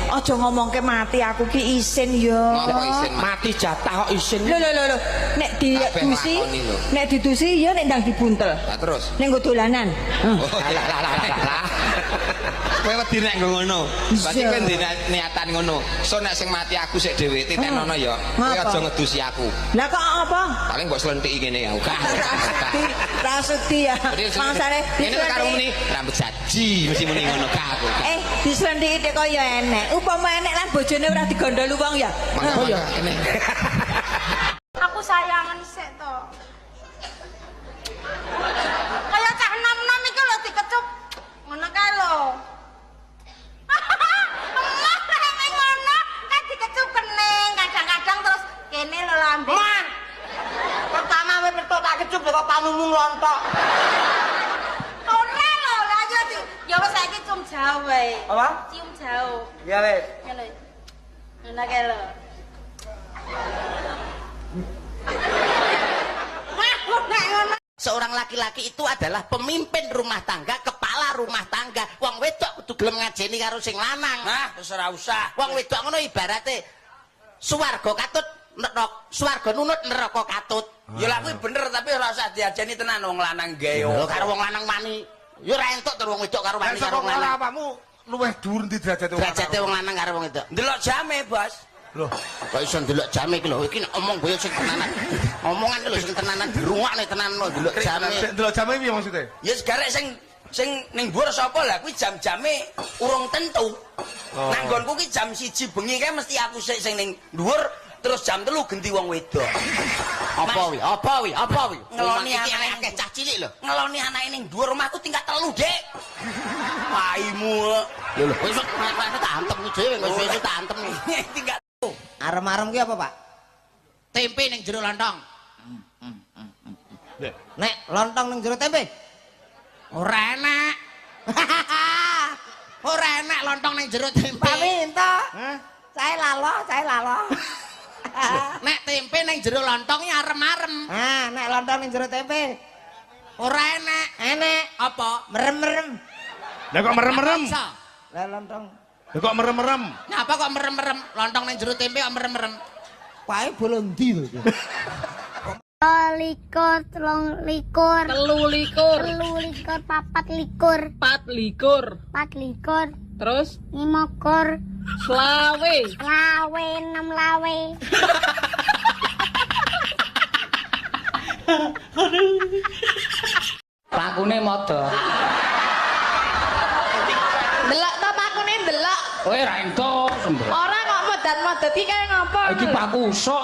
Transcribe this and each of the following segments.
aja ngomongke mati aku ki isin ya. Ngopo isin? Mati jatah kok isin. Lho. Nek didusi ya nek ndang dibuntel. Lah terus. Nek nggo dolanan. Lah. Kowe wedi nek ngono. Berarti kowe niatan ngono. So nek sing mati aku sik dhewe titenono ya. Kowe aja ngedusi aku. Lah kok apa? Paling mbok slentiki kene ya. Rasudi ya. Mangsane ini karo muni rambut saji mesti muni ngono ka aku. Dislendhiki kok ya enek. Upama enek lan bojone ora digondol wong ya. Oh ya kene. Aku sayangan sik to. Kaya cah nom-nom iki lho dikecup. Ngono kae lho. Emah nek ngono kan dikecup kening, kadang-kadang terus kene lho lambe. Man. Pertama wis metu tak kecup kok pamumu nglontok. Ora lho, lah ya wis saiki cium jauh wae. Apa? Cium jauh. Ya wis. Ngono. Ngono kae lho. Seorang laki-laki itu adalah pemimpin rumah tangga, kepala rumah tangga. Wong wedok kudu gelem ngajeni karo sing lanang. Nah, wis ora usah. Wong wedok ngono ibarate swarga katut neraka, swarga nunut neraka katut. Ya lah kuwi bener tapi ora usah diajeni tenan wong lanang gawe. Lho karo wong lanang wani. Ya ora entuk to wong wedok karo wani karo wong lanang. Apamu luweh dhuwur ndi derajate wong Derajate wong lanang karo wong wedok. Ndelok jame, Bos. Loh, Kok iso ndelok jame iki lho, iki nek omong boyo sing tenanan. Omongan iki lho sing tenanan dirungokne tenan lho ndelok jame. delok jame piye maksude? Ya segarek sing ning dhuwur sapa lah kuwi jam-jame urung tentu. Nanggonku ki jam 1 bengi kae mesti aku sing ning dhuwur terus jam 3 genti wong wedok. Apa wi? Ngeloni Iki anake akeh cah cilik lho. ngeloni anake ning dhuwur omahku tingkat 3, Dik. Paimu. Lho wis tak antem dhewe wis tak antem. Tingkat Arem-arem ki apa, Pak? Tempe ning jero lontong. Nek lontong ning jero tempe. Ora enak. Ora enak lontong ning jero tempe. Pak minta. Saya lalo. Nek tempe ning jero lontong ya arem-arem. Nek lontong ning jero tempe. Ora enak. Enek. Apa? Merem-merem. Lah kok merem-merem? Iso. Lah lontong. Lah kok merem-merem? Ngapa kok merem-merem? Lontong ning jero tempe kok merem-merem? Pae bolon ndi lho. Likur, telung likur, telu likur, papat likur, Terus likur, selawe. lawe, 6 lawe. Pakune modho. Delok to pakune delok. Kowe ra entuk sembah. Ora kok modat-modat iki kaya ngapa? Iki paku usuk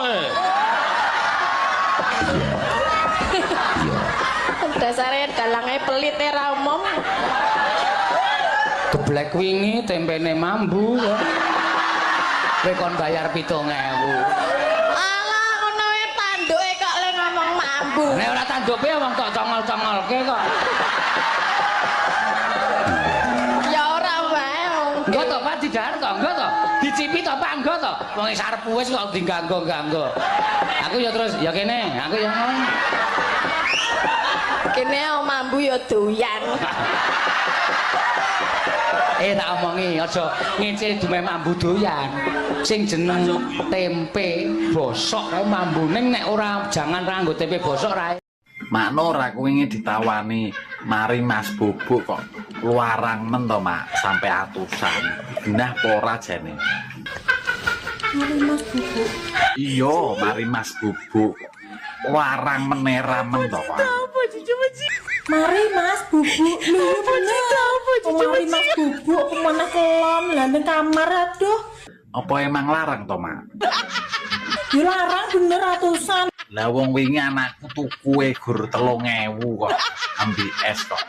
Dasare dalange pelit ra umum. Geblek wingi tempene mambu. Kowe kon bayar 7.000. Alah ngono wae tanduke kok le ngomong mambu. Nek ora tanduke wong tok congol-congolke kok. Ya ora wae. Engko to Pak didahar to, engko to. Dicipi to Pak, engko to. Wong wis arep wis kok diganggo-ganggo. Aku ya terus ya kene, aku ya ngono. Kene mambu ya doyan. Tak omongi aja ngece dume mambu doyan. Sing jeneng tempe bosok kae mambune nek ora jangan ra nggo tempe bosok ra. Makno ora kuwi ditawani mari Mas Bubuk kok luarang men to Mak sampai atusan. Genah apa ora jane? Mari Mas Bubuk. Iya, mari Mas Bubuk. Luarang menera men to Pak. Mari Mas Bubuk. Lho bener. Mari Mas Bubuk kemana kelon lah ning kamar aduh. Apa emang larang to Mak? Ya larang bener atusan. Lah wong wingi anakku tuku gur 3.000 kok ambil es kok.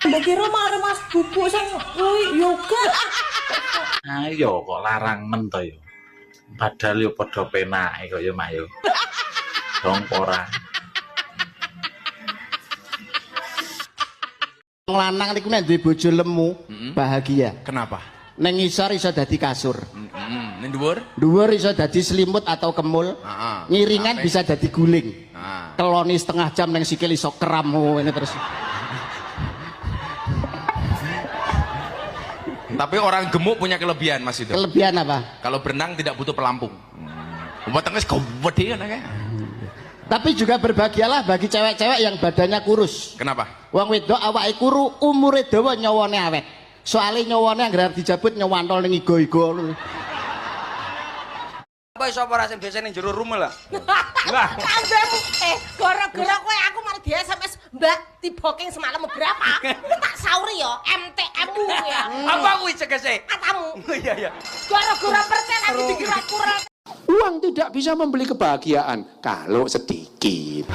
Mbak kira mari Mas Bubuk sing kuwi yoga. Ayo kok larang men to yo. Padahal yo padha penake kok yo Mak yo. Dong ora. Wong lanang niku nek duwe bojo lemu, bahagia. Kenapa? Ning ngisor iso dadi kasur. Ning dhuwur? Dhuwur iso dadi selimut atau kemul. Ngiringan bisa dadi guling. Keloni setengah jam ning sikil iso kram ngene terus. Tapi orang gemuk punya kelebihan Mas itu. Kelebihan apa? Kalau berenang tidak butuh pelampung. Wetenge gede anake. Tapi juga berbahagialah bagi cewek-cewek yang badannya kurus. Kenapa? Wong wedok awake kuru, umure dawa, nyawane awet. Soale nyawane anggere dijabut nyawantol ning igo-igo. Apa iso ora sing biasa ning jero rumah lah. Lah, Kambemu, gara-gara kowe aku mari di SMS Mbak di booking semalam berapa? Tak sauri yo, MTM-mu ya. Apa kuwi cegese? Katamu. Iya iya. Gara-gara persen aku dikira kurang. Uang tidak bisa membeli kebahagiaan kalau sedikit.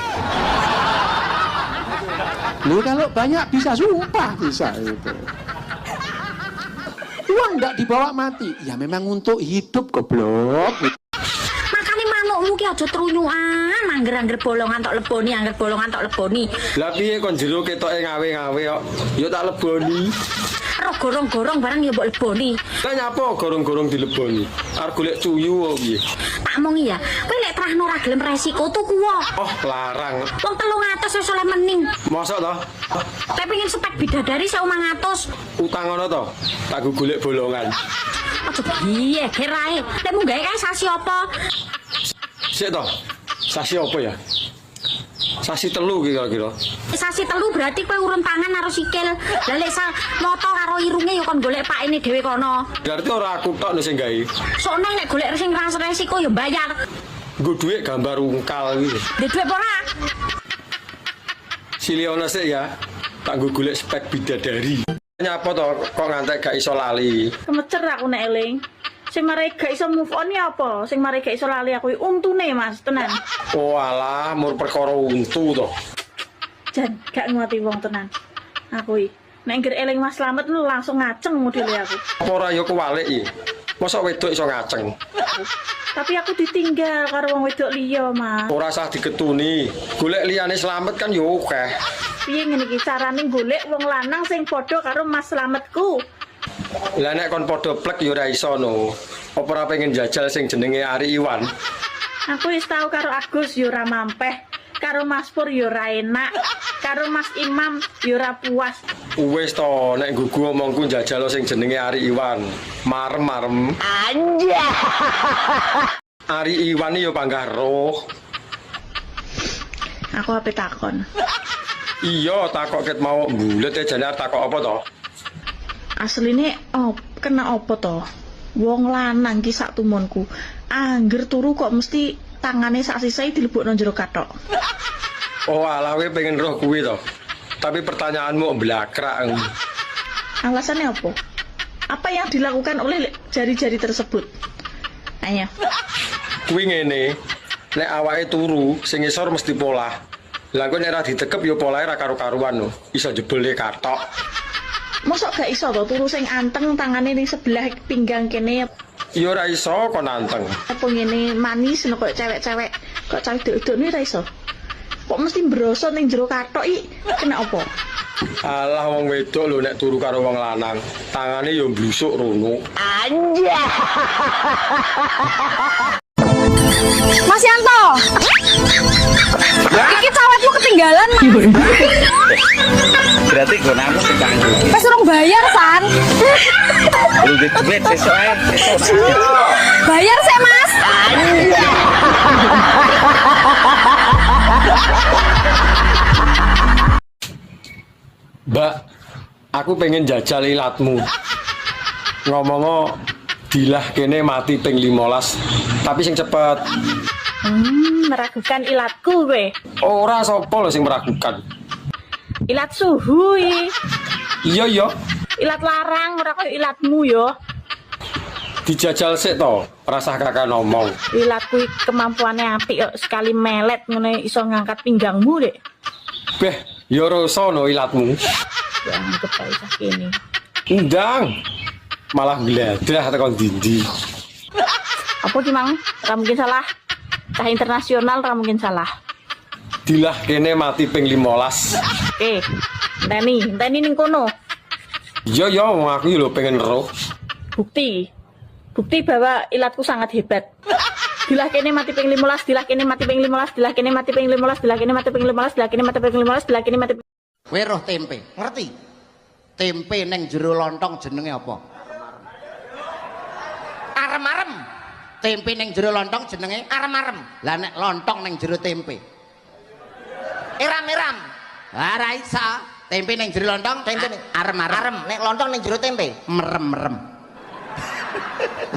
Loh, kalau banyak bisa sumpah bisa itu. Uang tidak dibawa mati, ya memang untuk hidup goblok. Makane manukmu ki aja trunyukan, angger-angger bolongan tok leboni, angger bolongan tok leboni. Lah piye kon jero ketoke ngawe-ngawe kok. Ya tak leboni. Ro gorong-gorong barang ya mbok leboni. Lah nyapa gorong-gorong dileboni? Arep golek cuyu kok piye? Tak omongi ya, kowe lek trahno ra gelem resiko tuku wae. Oh, larang. Wong 300 wis oleh mening. Mosok to? Tapi pengen spek bidadari 1.500. Utang ngono to? Tak golek bolongan. Aja piye kirae. Lek mung gawe kae sasi apa? Sik to. Sasi apa ya? Sasi telu kira-kira. Sasi telu berarti kowe urun tangan karo sikil. Lah lek moto karo irunge ya kon golek pakene dhewe kono. Berarti ora aku tok sing gawe. Sok nang lek golek sing resiko ya bayar. Nggo dhuwit gambar ungkal iki. Duit apa ora? Siliono sik ya. Tak nggo golek spek bidadari. Nyapa to kok ngantek gak iso lali. Kemecer aku nek eling. Sing mari gak iso move on ya apa? Sing mari gak iso lali aku untune Mas, tenan. Oh alah, mur perkara untu to. Jan gak nguati wong tenan. Aku iki nek ngger eling Mas Slamet lu langsung ngaceng modele aku. Apa ora ya kewalik iki? Mosok wedok iso ngaceng. Tapi aku ditinggal karo wong wedok liya, Mas. Ora usah diketuni. Golek liyane Slamet kan yo akeh. Piye ngene iki carane golek wong lanang sing padha karo Mas Slametku? Lah nek kon padha plek ya ora iso no. Apa ora pengen jajal sing jenenge Ari Iwan? Aku wis tau karo Agus ya ora mampeh, karo Mas Pur ya ora enak, karo Mas Imam ya ora puas. Wis to, nek gugu omongku jajal sing jenenge Ari Iwan. Marem-marem. Anjay. Ari Iwan ya panggah roh. Aku ape takon. Iya, takok ket mau bulet e jane takok apa to? Asline kena apa to? Wong lanang ki sak tumonku, angger turu kok mesti tangane sak sisae dilebokno jero kathok. Oh, alah kowe pengen roh kuwi to. Tapi pertanyaanmu blakrak. Alasannya apa? Apa yang dilakukan oleh jari-jari tersebut? Ayo. Kuwi ngene, nek awake turu sing ngisor mesti polah. Lah kok nek ra ditekep ya polahe ra karo-karuan lho. Iso jebole kathok. Mosok gak iso to turu sing anteng tangane ning sebelah pinggang kene. Ya ora iso kon anteng. Apa ngene manis lho kok cewek-cewek. Kok cewek duk-duk ni ra iso. Kok mesti mbrosot ning jero kathok iki kena apa? Alah wong wedok lho nek turu karo wong lanang, tangane ya mblusuk rono. Anjay. Mas Yanto. Iki cawetmu ketinggalan, Mas. Berarti gonamu sing kanggo. Wis urung bayar, San. Lu duit sesuk ae. Bayar sih, Mas. Mbak, aku pengen jajal ilatmu. Ngomong dilah kene mati ping 15, tapi sing cepet. Meragukan ilatku kowe. Ora sapa lho sing meragukan. Ilat suhu iki. Iya iya, Ilat larang ora koyo ilatmu yo. dijajal sik to, rasah kakak ngomong. Ilatku iki kemampuane apik kok sekali melet ngene iso ngangkat pinggangmu, Dek. Beh, ya rasa no ilatmu. Ya anggap ae sak kene. Undang. Malah gledah tekan dindi. Apa ki Mang? Ora mungkin salah. Cah internasional ora mungkin salah. Dilah kene mati ping 15. Oke. Enteni ning kono. Iya ya, wong aku lho pengen roh. Bukti bahwa ilatku sangat hebat. Dilah kene mati ping 15, dilah kene mati ping 15, dilah kene mati ping 15, dilah kene mati ping 15, dilah kene mati ping 15, dilah kene mati. Kowe roh tempe, ngerti? Tempe neng jero lontong jenenge apa? Arem-arem. Tempe ning jero lontong jenenge arem-arem. Lah nek lontong ning jero tempe. Iram-iram. Ha ra iso. Tempe ning jero lontong tempe arem-arem. Arem, nek lontong ning jero tempe. Merem-merem.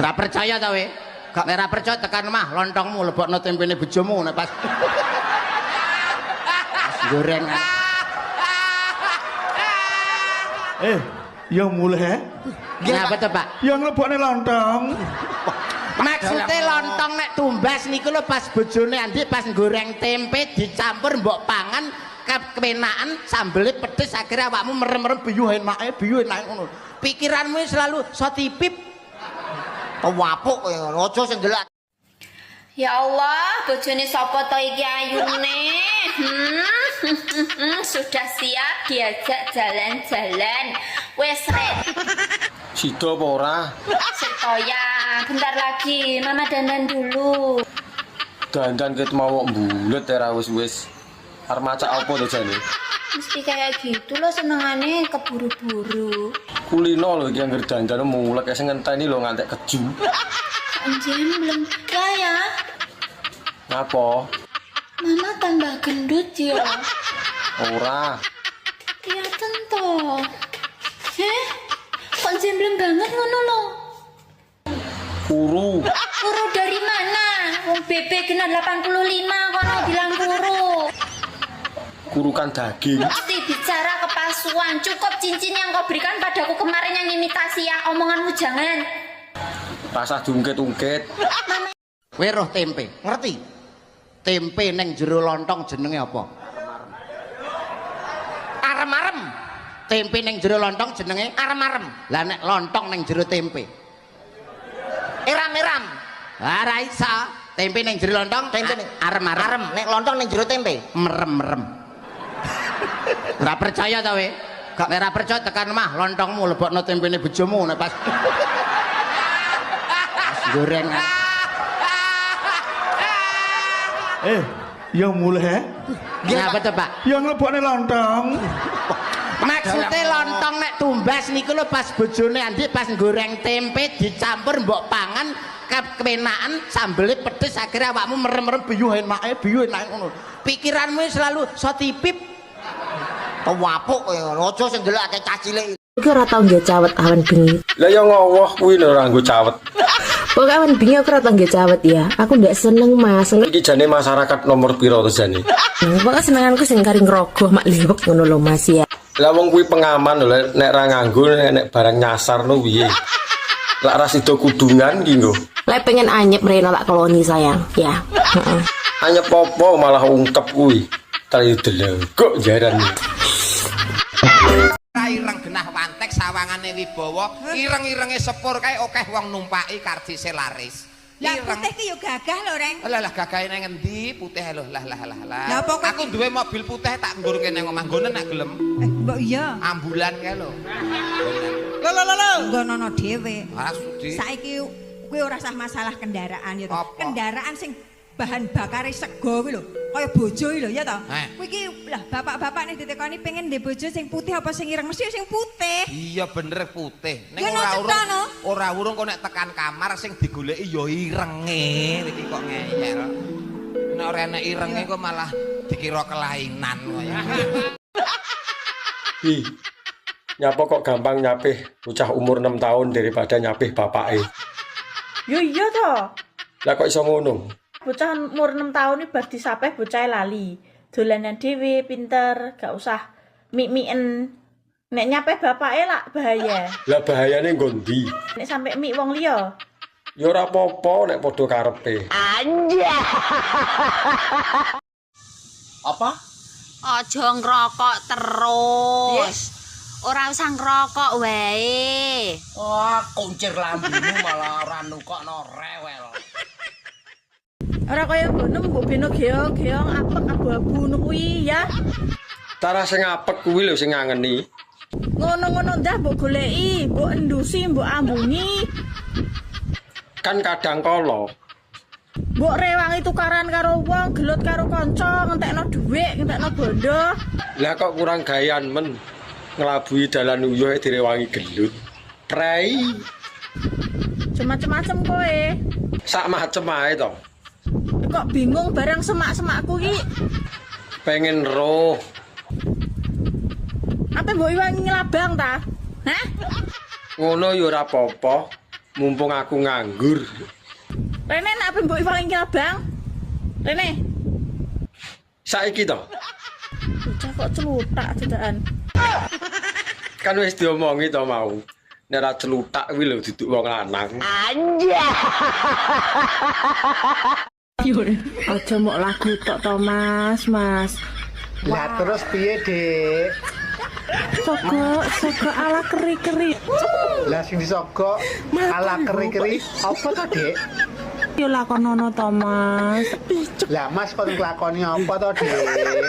Ora percaya ta we? Nek ora percaya tekan omah lontongmu lebokno tempene bojomu nek pas goreng. Yang mulai Ngapa to, Pak? yang lebokne lontong. Maksudnya lontong nek tumbas niku lho pas bojone Andi pas goreng tempe dicampur mbok pangan kepenaan sambele pedes akhirnya awakmu merem-merem biyu enake ngono. Pikiranmu selalu so tipip. Wapuk kowe ngono, aja sing delok. Ya Allah, bojone sapa to iki ayune? Sudah siap diajak jalan-jalan. Wes rek. Sido apa ora? Setoya, bentar lagi Mama dandan dulu. Dandan ket mau mbulet ora wis-wis. Arep macak apa to jane? Mesti kayak gitu loh senengane keburu-buru. Kulino lho iki anggere dandan mulek sing ngenteni lho ngantek keju. Anjing belum ya. Ngapa? Mama tambah gendut ya. Ora. Kelihatan toh. Kok jemblem banget ngono lo? Kuru. Kuru dari mana? Wong bebek kena 85 kono bilang kuru. Kurukan daging. Mesti bicara kepalsuan. Cukup cincin yang kau berikan padaku kemarin yang imitasi ya. Omonganmu jangan. Rasa diungkit-ungkit. Kowe roh tempe, ngerti? Tempe ning jero lontong jenenge apa? Arem-arem. Tempe ning jero lontong jenenge arem-arem. Lah nek lontong ning jero tempe. Iram-iram. Ha ra iso. Tempe ning jero lontong tempe arem-arem. Arem, nek lontong ning jero tempe. Merem-merem. Ora percaya ta we? Nek ora percaya tekan omah lontongmu lebokno tempene bojomu nek pas goreng. Yang mulai Ngapa to, Pak? yang lebokne lontong. Maksudnya lontong nek tumbas niku lho pas bojone Andi pas goreng tempe dicampur mbok pangan kepenaan sambele pedes akhirnya awakmu merem-merem biyu enake ngono. Pikiranmu selalu so tipip. Wapuk kowe ngono, aja sing delok akeh cah cilik. Iki ora tau nggih cawet awan bengi. Lah ya ngowoh kuwi lho ora nggo cawet. Pokoke awan bengi aku ora tau nggih cawet ya. Aku ndak seneng Mas. Iki jane masyarakat nomor piro to jane? Pokoke senenganku sing kari ngrogoh mak liwek ngono lho Mas ya. Lah wong kuwi pengaman lho nek ra nganggo nek barang nyasar no piye. Lak ra sida kudungan ki nggo. Lek pengen anyep mrene lak koloni sayang, ya. Heeh. Anyep apa malah ungkep kuwi. Tari delengkok jaran. Ireng genah wantek sawangane wibawa, ireng-irenge sepur kae akeh wong numpaki kardise laris. Lah putih ki yo gagah lho, Reng. Lah gagahe nang endi putih lho. Lah. Lah pokoke aku duwe mobil putih tak nggurke nang omah nggonen nek gelem. Mbok iya. Ambulan kae lho. Lho. Nggonono dhewe. Ora sudi. Saiki kuwi ora sah masalah kendaraan ya to. Kendaraan sing bahan bakare sego kuwi lho, kaya bojo iki lho ya to. Kuwi iki lah bapak-bapak nek ditekoni pengen ndek bojo sing putih apa sing ireng, mesti sing putih. Iya bener putih. Nek ora urung kok nek tekan kamar sing digoleki ya irenge. Iki kok ngeyel. Nek ora enek irenge kok malah dikira kelainan kaya. Hi. Nyapa kok gampang nyapih bocah umur 6 tahun daripada nyapih bapake. Yo iya to. Lah kok iso ngono? Bocah umur 6 tahun ini bar disapeh bocah lali. Dolanan dhewe pinter, gak usah mik-miken. Nek nyapeh bapake lak bahaya. Lah bahayane nggo ndi? Nek sampe mik wong liya. Ya ora apa-apa nek padha karepe. Anjay. Apa? Aja ngrokok terus. Ora usah ngrokok wae. Wah, kuncir lambemu malah ora nukokno rewel. Ora kaya ngono mbok beno geong-geong apek abu-abu ngono kuwi ya. Tara sing apek kuwi lho sing ngangeni. Ngono-ngono ndah mbok goleki, mbok endusi, mbok ambungi. Kan kadang kala Mbok rewangi tukaran karo wong, gelut karo kanca, ngentekno dhuwit, ngentekno bondo. lah kok kurang gayan men ngelabui dalan uyuh direwangi gelut. Prei. Macem-macem kowe. Sak macem ae to. Kok bingung barang semak-semakku ki? Pengen roh. Apa mbok iwangi ngelabang ta? Hah? Ngono ya ora apa-apa. Mumpung aku nganggur. Rene nak apa mbok iwangi ngelabang? Rene. Saiki to. Bocah kok celutak dedakan. Kan wis diomongi to mau. Nek ora celutak kuwi lho duduk wong lanang. Anjay. Aja mok lagu tok to, Mas. Lah terus piye, Dik? Sogok ala keri-keri. Lah sing disogok ala keri-keri apa to, Dik? Yo lakonono to, Mas. Lah Mas kon nglakoni apa to, Dik?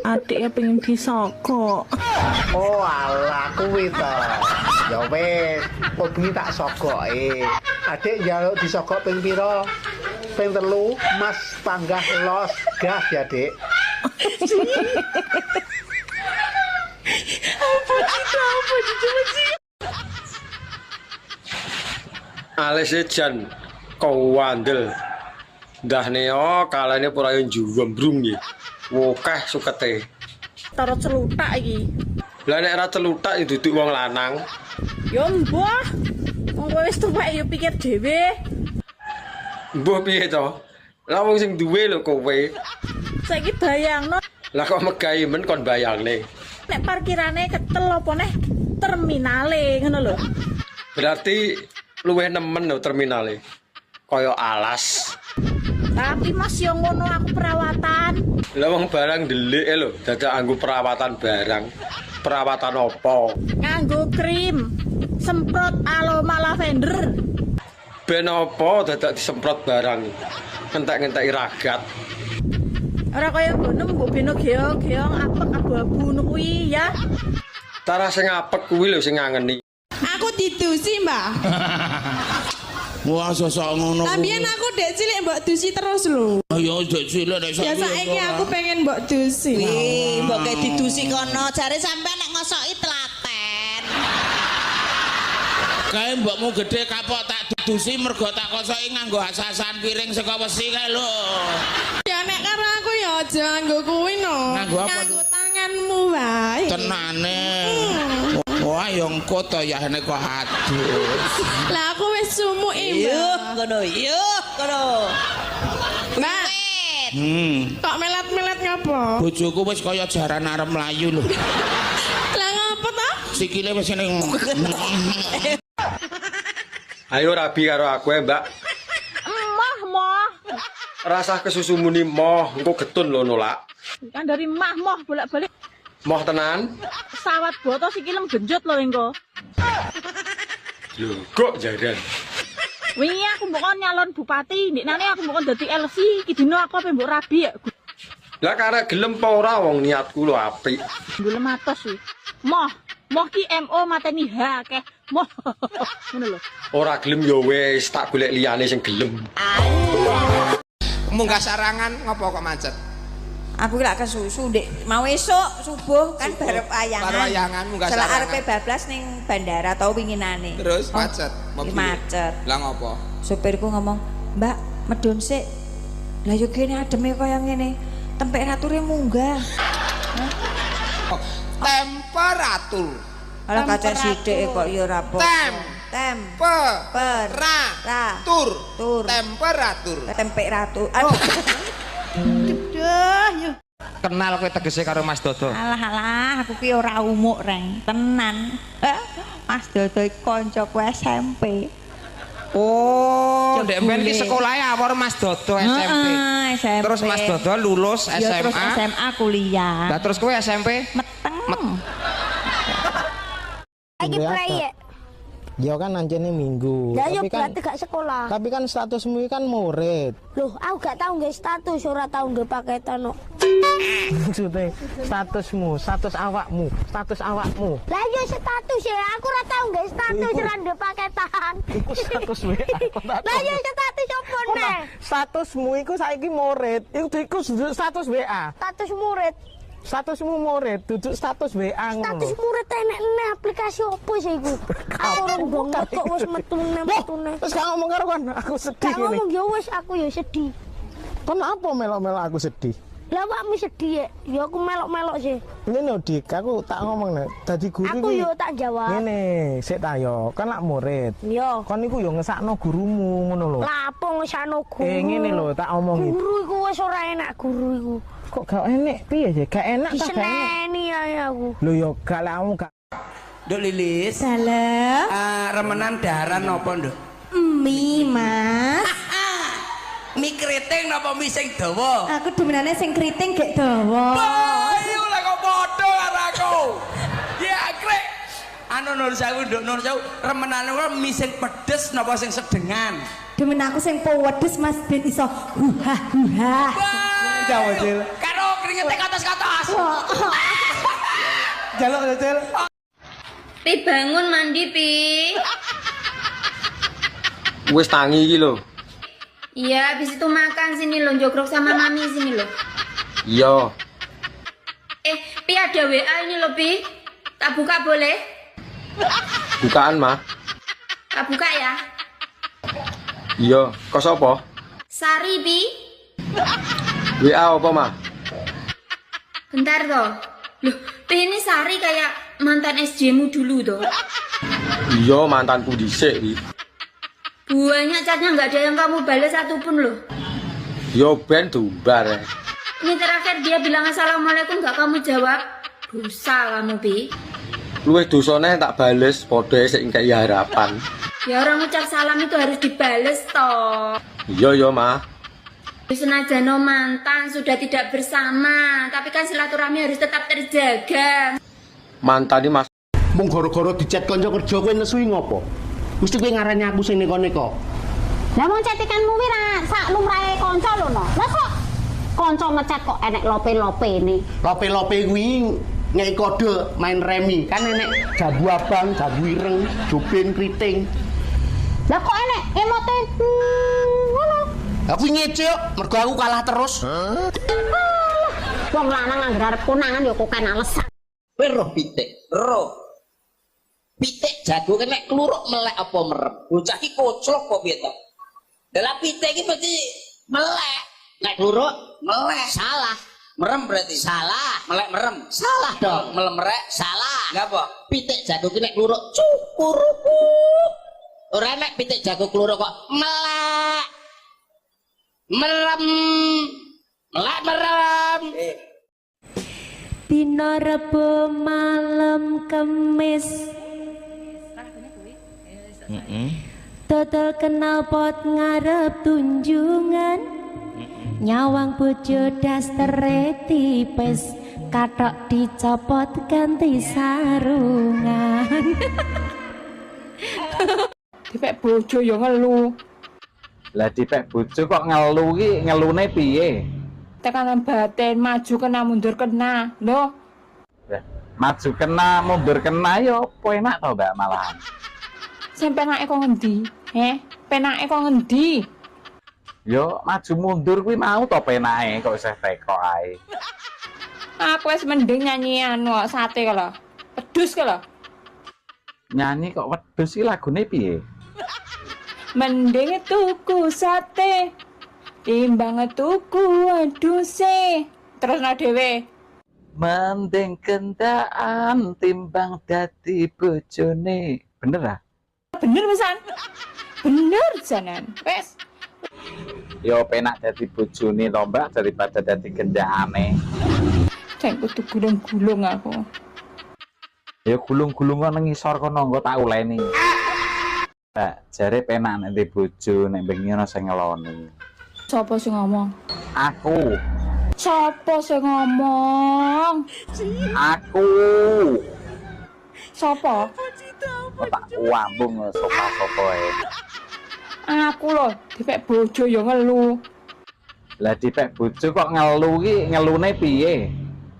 Adiknya pengen disogok. Oh alah kuwi to. Ya wis, kok bengi tak sogoke. Adik njaluk disogok ping pira? Ping 3, Mas panggah los gas ya, Dik. Apa sih? Alise jan kowandel. Ndah neo kalane ora yo njumbrung iki. Wokeh sukete. Taro celutak iki. Lah nek ora celutak ya duduk wong lanang. Yo mbah. Wong kowe wis tuwek yo pikir dhewe. Mbah piye to? Lah wong sing duwe lho kowe. Saiki bayangno. Lah kok megahi men kon bayangne. Nek parkirane ketel apa neh terminale ngono lho. Berarti luwih nemen lho terminale. Kaya alas. Tapi Mas yo ngono aku perawatan. Lah wong barang ndelik lho, dadak anggo perawatan barang. Perawatan apa? Nganggo krim, semprot aroma lavender. Ben apa dadak disemprot barang. Entek-entek ragat. Ora kaya ngono mbok beno geong-geong apek abu-abu ngono kuwi ya. Tara sing apek kuwi lho sing ngangeni. Aku didusi, Mbak. Wah, sosok ngono. Ambiyen aku dek cilik mbok dusi terus lho. Ayo dek cilik nek Ya saiki aku pengen mbok dusi. Wih, mbok kayak didusi kono, jare sampean nek ngosoki telaten. Kae mbokmu gedhe kapok tak dudusi mergo tak kosoki nganggo asasan piring saka wesi kae lho. Ya nek karo aku ya aja nganggo kuwi no. Nganggo apa? Nganggo tanganmu wae. Tenane. Wah, yo engko to ya nek kok adus. Lah aku wis sumuk iki. Yuk kono. Mbak. Kok melet-melet ngapa? Bojoku wis kaya jaran arep mlayu lho. Lah ngapa to? Sikile wis ning. Ayo rabi karo aku ya, Mbak. Moh. Rasah kesusu muni moh, engko getun lho nolak. Kan dari moh bolak-balik. Moh tenan? Sawat boto sikilem genjot lho engko. Lho, kok jaran. Wingi aku mbok kon nyalon bupati, ndeknane aku mbok kon dadi LC, iki dina aku ape mbok rabi ya. Lah karek gelem apa ora wong niatku lho apik. Gelem atos iki. Moh ki MO mateni H akeh. Moh. Ngono lho. Ora gelem ya wis tak golek liyane sing gelem. Munggah sarangan ngopo kok macet? Aku lak kesusu Dek. Mau esuk subuh kan barep ayangan. Baru ayangan munggah sarangan. sarangan. Arepe bablas ning bandara tau winginane. Terus macet. Mobil. Macet. Lah ngopo? Supirku ngomong, "Mbak, medun sik." Lah yo kene ademe kaya ngene. Temperature munggah. Temperatur. Ala kaca sithik kok ya ora apa. Temperatur. Temperatur. Aduh. Duh. Kenal kowe tegese karo Mas Dodo. Alah, aku ki ora umuk, Reng. Tenan. Mas Dodo iki kancaku SMP. Oh, ndek ben ki sekolahe awor Mas Dodo SMP. SMP. Terus Mas Dodo lulus SMA. Ya terus SMA kuliah. Lah terus kowe SMP? Meteng. Lagi proyek. Ya kan anjene minggu. Lah yo tapi kan berarti gak sekolah. Tapi kan statusmu kan murid. Loh, aku gak tahu nggak status, ora tahu nggak paketan no. Maksudnya status awakmu. Lah yo status ya, aku ora tahu nggak status ora nggak paketan. Iku status WA. Lah yo status opo neh? Statusmu iku saiki murid. Iku status WA. Status murid. Statusmu murid, duduk status WA ngono. Status murid enek-enek aplikasi opo sih iku? Aku orang banget kok wis metune. Terus gak ngomong karo kon, aku sedih Gak ngomong ya wis aku ya sedih. Kon apa melok-melok aku sedih? Lah awakmu sedih ya aku melok-melok sih. Ngene Dik, aku tak ngomong nek dadi guru Aku yo tak jawab. Ngene, sik ta yo, kan lak murid. Yo. Kon iku yo ngesakno gurumu ngono lho. Lah apa ngesakno guru? Ngene lho, tak omong iki. Guru iku wis ora enak guru iku. Kok gak enak piye ya? Gak enak ta gak enak. Diseneni ae aku. Lho yo gak lek kamu gak. Nduk Lilis. Salam. Remenan daharan napa, Nduk? Mie, Mas. Mie keriting napa mie sing dawa? Aku demenane sing keriting gek dawa. Ayo lah kok padha karo aku. Ya krek. Anu Nur Sewu, Nduk Nur Sewu, remenane kok mie sing pedes napa sing sedengan? Demen aku sing pedes Mas ben iso huha. Jawa Cil. Karo kringete katos-katos. Jaluk ya Cil. Pi bangun mandi Pi. Wis tangi iki lho. Iya, habis itu makan sini lo, jogrok sama mami sini lo. Iya. Pi ada WA ini lo Pi. Tak buka boleh? Bukaan, Mah. Tak buka ya? Iya, kok sapa? Sari Pi. WA apa, Mah? Bentar toh. Loh, Pi ini Sari kayak mantan SJ-mu dulu toh. Iya, mantanku dhisik iki. Banyak chatnya nggak ada yang kamu balas satupun loh. Yo ben dumbar ya. Ini terakhir dia bilang assalamualaikum nggak kamu jawab. Dosa kamu Pi. Luwih dosane tak bales padha sik ngkei harapan. Ya orang ucap salam itu harus dibales toh. Iya Mah. Senajan mantan sudah tidak bersama, tapi kan silaturahmi harus tetap terjaga. Mantan iki Mas. Mung gara-gara dicet kanca kerja kowe nesuhi ngopo? Mesti kowe ngarani aku sing neko-neko. Lah wong cetikanmu wi ra sak lumrahe kanca lho no. Lah kok kanca ngecat kok enek lope-lopene. Lope-lope kuwi ngeki kode main remi. Kan enek jabu abang, jabu ireng, jubin kriting. Lah kok enek emote ngono. Aku ngece kok, mergo aku kalah terus. Wong lanang anggere arep konangan ya kok kan alasan. Kowe roh pitik, roh. Pitik jago kena kluruk melek apa merem. Bocah iki koclok kok piye to? Dalam pitik iki mesti melek. Nek kluruk melek. Salah. Merem berarti. Salah. Melek merem. Salah dong. Melemrek. Salah. Enggak apa? Pitik jago ki nek kluruk cukuruku. Ora nek pitik jago kluruk kok melek. Merem. Melek merem. Dino Rebo malam Kemis. Total kenal pot ngarep tunjungan. Nyawang bojo dastere tipis, kathok dicopot ganti sarungan. Dipek bojo ya ngelu. Lah dipek bojo kok ngelu ki ngelune piye? Tekanan batin maju kena mundur kena. Loh. Maju kena mundur kena yo apa enak to Mbak malahan. Sing penake kok ngendi? Penake kok ngendi? Yo maju mundur kuwi mau to penake kok isih teko ae. Aku wis mending nyanyi anu sate kala. Pedus kala. Nyanyi kok wedhus iki lagune piye? Mending tuku sate timbang tuku wedhuse. Terusno dhewe. Mending kendaan timbang dadi bojone. Bener ah? Bener pesan. Bener janan. Wes. Yo penak dadi bojone to Mbak daripada dadi kendakane. Cek kudu gulung-gulung aku. Ya gulung-gulung nang ngisor kono engko tak uleni. Mbak, jare penak nek di bojo nek bengi ana sing ngeloni. Sopo sing ngomong? Aku. Sopo sing ngomong? Aku. Sopo? Tak wambung sopo ae. Aku lho, dipek bojo ya ngelu. Lah dipek bojo kok ngelu ki ngelune piye?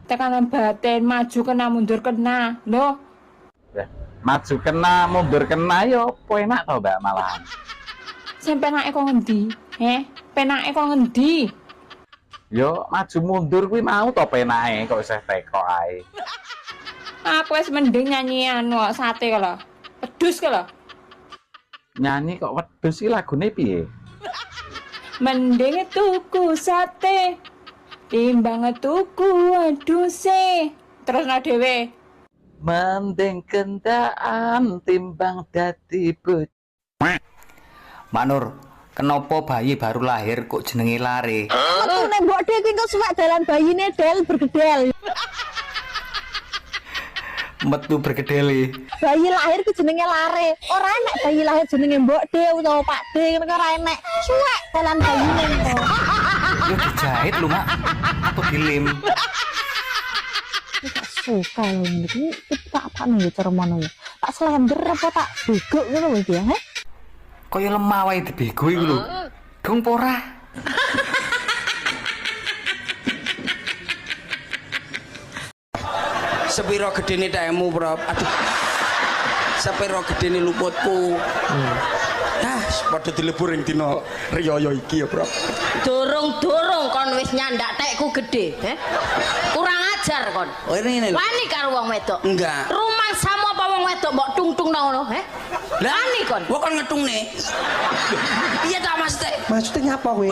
Tekanan batin maju kena mundur kena. Loh. Ya, maju kena mundur kena yo apa enak to Mbak malahan. Sing penake kok ngendi? Penake kok ngendi? Yo maju mundur kuwi mau to penake kok isih teko ae. Aku wis mending nyanyi anu sate kala. Pedus kala. Nyanyi kok wedhus iki lagune piye? Mending tuku sate timbang tuku wedhuse. Terusno dhewe. Mending kendaan timbang dadi bojo. Manur, kenapa bayi baru lahir kok jenenge lare? Metune mbok dhek kuwi kok suwek dalan bayine del bergedel. Metu bergedele. Bayi lahir ku jenenge lare. Ora enek bayi lahir jenenge mbok dhek utawa Pak Dhek ngono ora enek. Suwek dalan bayine kok. Yo dijahit lho, Mak. Atau dilim. Tak suka lho iki. Tak apa nih cara mono ya. Tak slender apa tak bego ngono iki ya, he? Kaya lemah wae dibego iku lho. Dong ora. Sepiro gedene taemu, Bro? Aduh. Sepiro gedene luputku. Padha dilebur ing dina riyaya iki ya, Bro. Durung-durung kon wis nyandak tekku gede, kurang ajar kon. Oh ini lho. Wani karo wong wedok. Enggak. Rumangsamu apa wong wedok mbok tung-tungno ngono, Wani kon. Kok kon ngetungne? Iya ta Maksudnya nyapa kowe?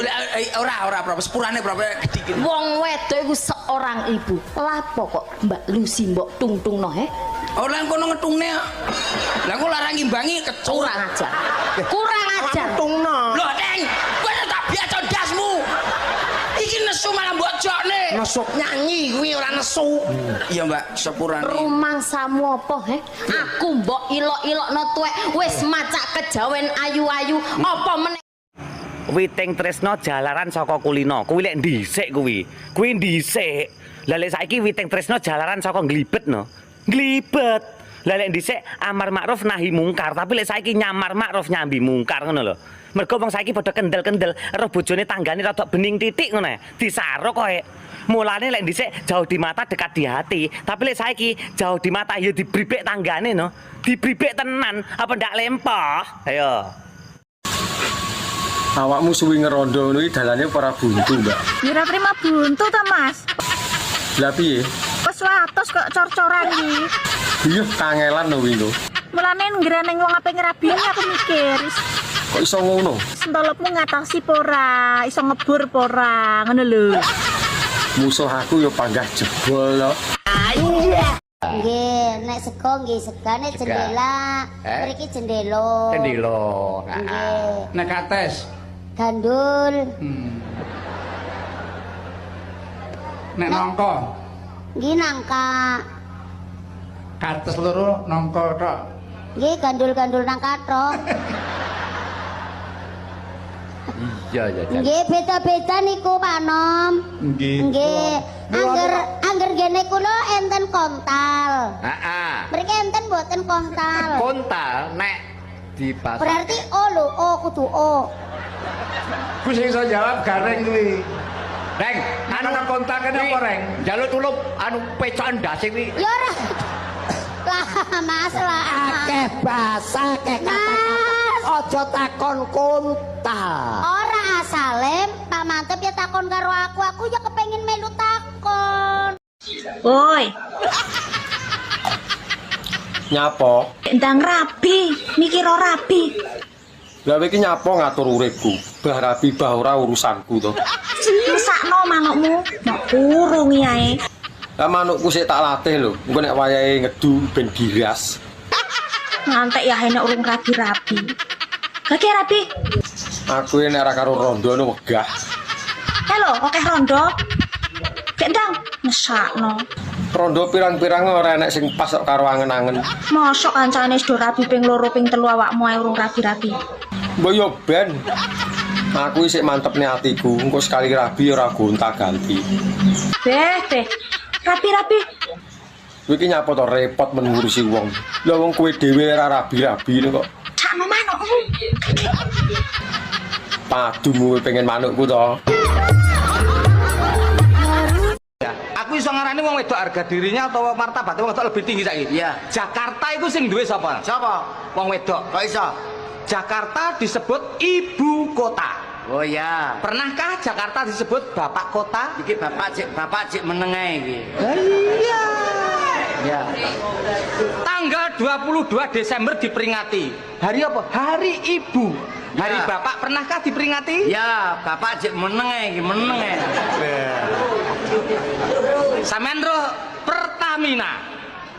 Ora, Bro. Sepurane, Bro, gedhi kene. Wong wedok iku seorang ibu. Lapo kok Mbak Lucy mbok tung-tungno, Ora kono ngetungne. Lah kok larang ngimbangi kecur. Kurang ajar. Kurang ajar. Tungno. Lho, Deng, kowe tak biasa ndasmu. Iki nesu malah mbok jokne. Nesu nyanyi kuwi ora nesu. Iya, Mbak, sepurane. Rumangsamu apa, Aku mbok ilok-ilokno tuwek wis macak kejawen ayu-ayu. Apa meneh Witing tresno jalaran saka kulino. Kuwi lek dhisik kuwi. Kuwi dhisik. Lah lek saiki witing tresno jalaran saka nglibet no. Nglibet. Lah lek dhisik amar makruf nahi mungkar, tapi lek saiki nyamar makruf nyambi mungkar ngono lho. Mergo wong saiki padha kendel-kendel, ero bojone tanggane rada bening titik ngono ae. Disaruk koe. Mulane lek dhisik jauh di mata dekat di hati, tapi lek saiki jauh di mata ya dibribek tanggane no. Dibribek tenan apa ndak lempah. Ayo. Awakmu suwi ngerondo ngono iki dalane ora buntu, Mbak. Ora terima buntu ta, Mas? Lah piye? Wes watos kok cor-coran iki. Iya, kangelan lho wingi. Mulane ngrene wong ape ngrabini aku mikir. Kok iso ngono? Sentolopmu ngatasi pora, iso ngebur pora, ngono lho. Musuh aku ya panggah jebol lho. Nggih, nek sego nggih segane jendela. Mriki jendela. Jendela. Nggih. Nek kates Gandul. Nek nangka. Nggih nangka. Kates loro nangka tok. Nggih gandul-gandul nangka tok. Iya. Nggih beda-beda niku Pak Nom. Nggih. Angger gene kula enten kontal. Heeh. Mriki enten mboten kontal. Kontal nek dipasang. Berarti O lho, O kudu O. Ku sing iso jawab gareng kuwi. Reng, anu kontal kene apa reng? Njaluk tulup anu pecokan ndase kuwi. Ya ora. Lah Mas lah. Akeh basa, akeh kata-kata. Aja takon kontal. Ora asale Pak Mantep ya takon karo aku. Aku ya kepengin melu takon. Woi. Nyapa? Ndang rabi, mikir ora rabi. Lah iki nyapa ngatur uripku. Bah rabi bah ora urusanku to. Mesakno manukmu, nek urung ae. Lah manukku sik tak latih lho. Engko nek wayahe ngedu ben giras. Ngantek ya enek urung rabi-rabi. Lagi rabi. Aku nek ora karo rondo no wegah. Halo, oke rondo. Gendang, mesakno. Rondo pirang-pirang ora enek sing pas karo angen-angen. Mosok kancane wis do rabi ping 2 ping 3 awakmu ae urung rabi-rabi. Mbok yo ben. Aku isih mantepne atiku, engko sekali rabi ora gonta-ganti. Beh. Rabi-rabi. Kowe iki nyapa to repot men ngurusi wong. Lah wong kowe dhewe ora rabi-rabi kok. Sakno manukmu. Padumu pengen manukku to. Aku iso ngarani wong wedok harga dirinya atau martabat wong wedok lebih tinggi saiki. Iya. Jakarta iku sing duwe sapa? Sapa? Wong wedok. Kok iso? Jakarta disebut ibu kota. Oh ya. Pernahkah Jakarta disebut bapak kota? Iki bapak cik menengah iki. Iya. Ya. Tanggal 22 Desember diperingati. Hari apa? Hari Ibu. Hari Ya. Bapak pernahkah diperingati? Ya, bapak cik menengah iki, menengah. Sampeyan roh Pertamina.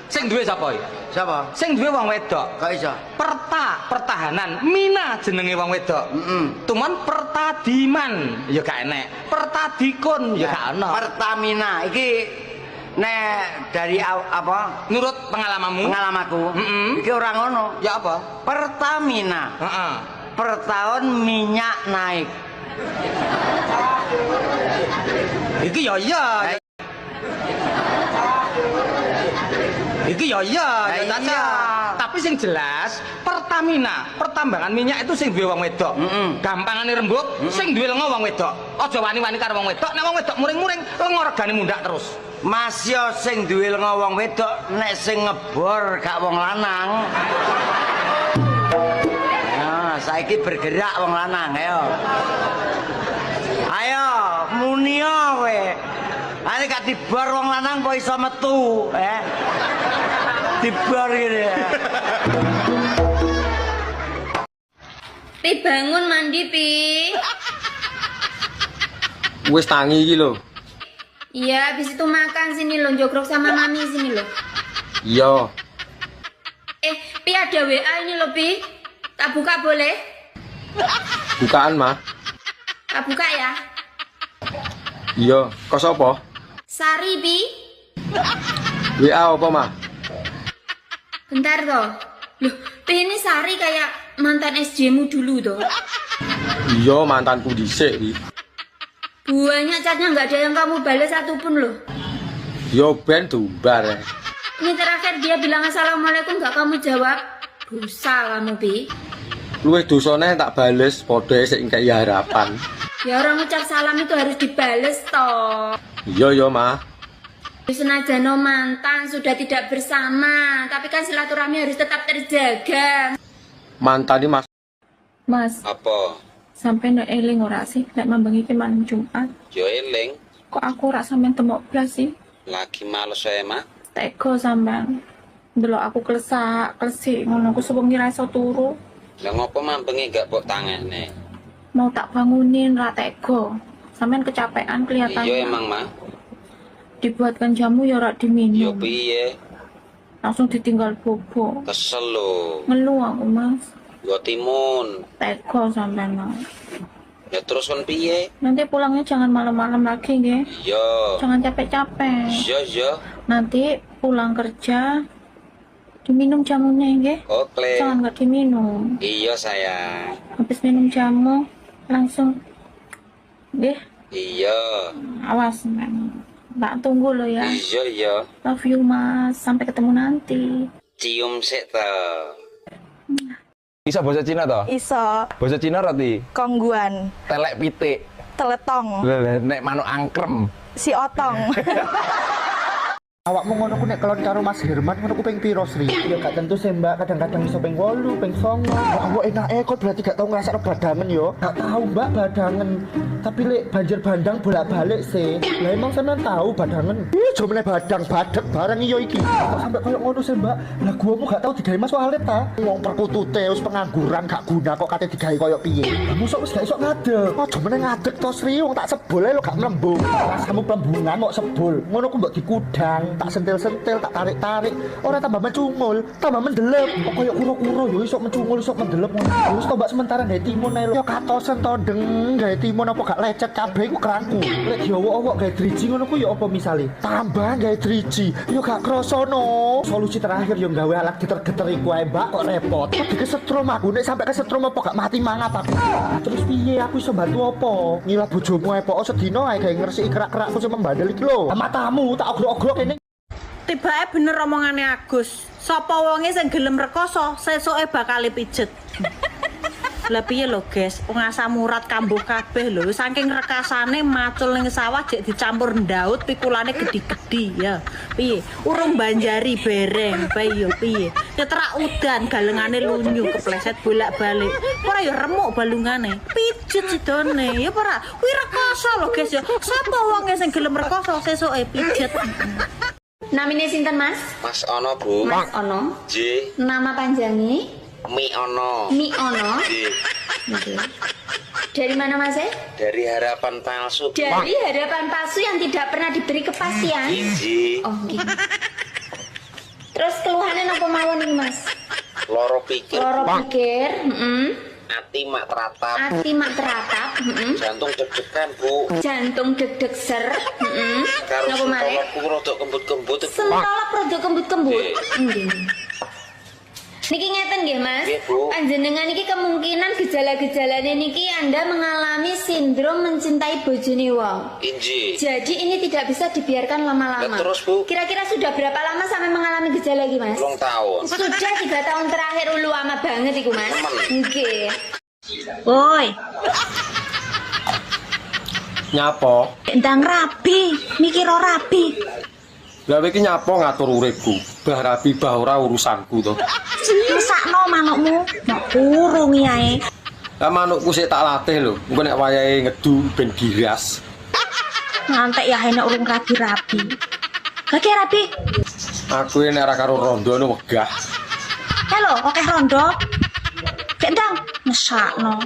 Sing duwe sapa iki? Siapa? Sing duwe wong wedok. Kok iso? Pertahanan. Mina jenenge wong wedok. Tuman Pertadiman ya gak enek. Pertadikun ya gak ono. Pertamina iki nek dari apa? Nurut pengalamanmu? Pengalamanku. Iki ora ngono. Ya apa? Pertamina. Heeh. Per tahun minyak naik. Iki ya iya. Iki ya iya, ya Caca. Tapi sing jelas Pertamina, pertambangan minyak itu sing duwe wong wedok. Gampangane rembug, sing duwe lenga wong wedok. Aja wani-wani karo wong wedok, nek wong wedok muring-muring lenga regane mundak terus. Mas yo sing duwe lenga wong wedok, nek sing ngebor gak wong lanang. Nah, saiki bergerak wong lanang, ayo. Ayo, munio kowe. Ane gak dibor wong lanang kok iso metu, Dibor gitu ya. Pi bangun mandi, Pi. Wis tangi iki lho. Iya, habis itu makan sini lo, jogrok sama mami sini lo. Iya. Pi ada WA ini lo, Pi. Tak buka boleh? Bukaan, Mah. Tak buka ya? Iya, kok sapa? Sari, Pi. WA apa, Mah? Bentar toh. Loh, Pi ini Sari kayak mantan SJ-mu dulu toh. Iya, mantanku dhisik iki. Banyak chatnya nggak ada yang kamu balas satupun loh. Yo ben tumbar. Ini terakhir dia bilang assalamualaikum nggak kamu jawab. Dosa kamu, Pi. Luwih dosane tak bales padha sik kei harapan. Ya orang ucap salam itu harus dibales toh. Iya, Mah. Senajan mantan sudah tidak bersama, tapi kan silaturahmi harus tetap terjaga. Mantan Mas. Mas, Apa? sampai nek eling ora sih nek mambengi ki malam Jumat. Yo eling, Kok aku ora sampean temok blas sih? lagi males saya mah. Teko sampean. Delok aku klesik ngono aku sewengi ra iso turu. Lah ngopo mambengi gak mbok tangekne? Mau tak bangunin ra teko. Sampean kecapean kelihatannya. Iya emang mah. Dibuatkan jamu ya ora Yo diminum. piye? Langsung ditinggal bobo. Kesel lho. Ngeluh aku, Mas. Yo timun. Teko sampean. Ya terus kon piye? Nanti pulangnya jangan malam-malam lagi, nggih. Yo. Jangan capek-capek. Yo. Nanti pulang kerja diminum jamunya, nggih. Oke. Jangan nggak diminum. Iya sayang. Habis minum jamu langsung nggih. Iya. Awas, Mbak. Mbak tunggu lo ya. Iya. Love you, Mas. Sampai ketemu nanti. Cium sik ta. Bisa bahasa Cina toh? Iso. Bahasa Cina roti. Kongguan. Telek pitik. Teletong. Nek manuk angkrem. Si otong. Awakmu ngono ku nek kelon karo Mas Herman ngono ku ping piro, Sri? Ya gak tentu sih, Mbak. Kadang-kadang iso ping 8, ping 9. Awak enake kok berarti gak tau ngrasakno badangen yo. Gak tau, Mbak, badangen. Tapi lek banjir bandang bolak-balik sih. Lah emang sampean tahu badangen? Aja meneh badang badek barang iyo iki. Kok sampe koyo ngono sih, Mbak? Lah guamu gak tau digawe Mas Walid ta? Wong perkutute wis pengangguran gak guna kok kate digawe koyo piye. Musuk wis gak iso ngadeg. Aja meneh ngadeg to, Sri. Wong tak sebul ae lo gak mlembung. Rasamu plembungan kok sebul. Ngono ku mbok dikudang. Tak sentil-sentil, tak tarik-tarik, ora tambah mencungul, tambah mendelep. Kok koyo kuro-kuro yo iso mencungul, iso mendelep ngono. Wis tombak sementara gawe timun ae lho. Yo katosen to deng gawe timun apa gak lecet kabeh iku kerangku. Lek diowok-owok gawe driji ngono ku yo apa misale? Tambah gawe driji, yo gak kroso no. Solusi terakhir yo gawe alat geter-geter iku ae, Mbak, kok repot. Kok kesetrum aku nek sampe kesetrum apa gak mati mangat aku. Terus piye aku iso bantu apa? Ngilah bojomu ae pokok sedina ae gawe ngresiki kerak-kerakku sing membandel iki lho. Matamu tak ogrok-ogrok kene. Tibake bener omongane Agus. Sapa wonge sing gelem rekoso, sesuke bakal pijet. Lah piye lho, Guys? Wong asam urat kambuh kabeh lho. Saking rekasane macul ning sawah jek dicampur ndaut pikulane gede-gede ya. Piye? Urung banjari bereng, bae yo piye? Ketrak udan galengane lunyu kepleset bolak-balik. Ora ya remuk balungane. Pijet sidone. Ya ora. Kuwi rekoso lho, Guys ya. Sapa wonge sing gelem rekoso sesuke pijet. Namine sinten, Mas? Mas Ono, Bu. Mas Ono. Nggih. Nama panjangi? Mi Ono. Mi Ono. Nggih. Oke. Dari mana, Mas? Dari harapan palsu. Dari harapan palsu yang tidak pernah diberi kepastian. Nggih. Oh, nggih. Terus keluhannya napa mawon iki, Mas? Loro pikir. Loro pikir, Ati mak teratap. Ati mak teratap, Jantung deg-degan, Bu. Jantung deg-deg ser, Karo Napa mare? sentolokku rada kembut-kembut. Bu. Sentolok rada kembut-kembut. Nggih. Niki ngeten nggih, Mas. Nggih, Bu. Panjenengan iki kemungkinan gejala-gejalane niki Anda mengalami sindrom mencintai bojone wong. Inji. Jadi ini tidak bisa dibiarkan lama-lama. Lah, terus, Bu? Kira-kira sudah berapa lama sampai mengalami gejala iki, Mas? 2 tahun. Sudah 3 tahun terakhir ulu ama banget iku, Mas. Nggih. Woi, Nyapa? ndang rabi, mikir ora rabi. Lah kowe iki nyapa ngatur uripku? Bah rabi bah ora urusanku to. Mesakno manukmu, nek urung yae. Lah manukku sik tak latih lho. Engko nek wayahe ngedu ben giras. Ngantek ya enek urung rabi-rabi. Lagi rabi. Aku nek ora karo rondo no wegah. Halo, oke rondo. Cek ndang, mesakno.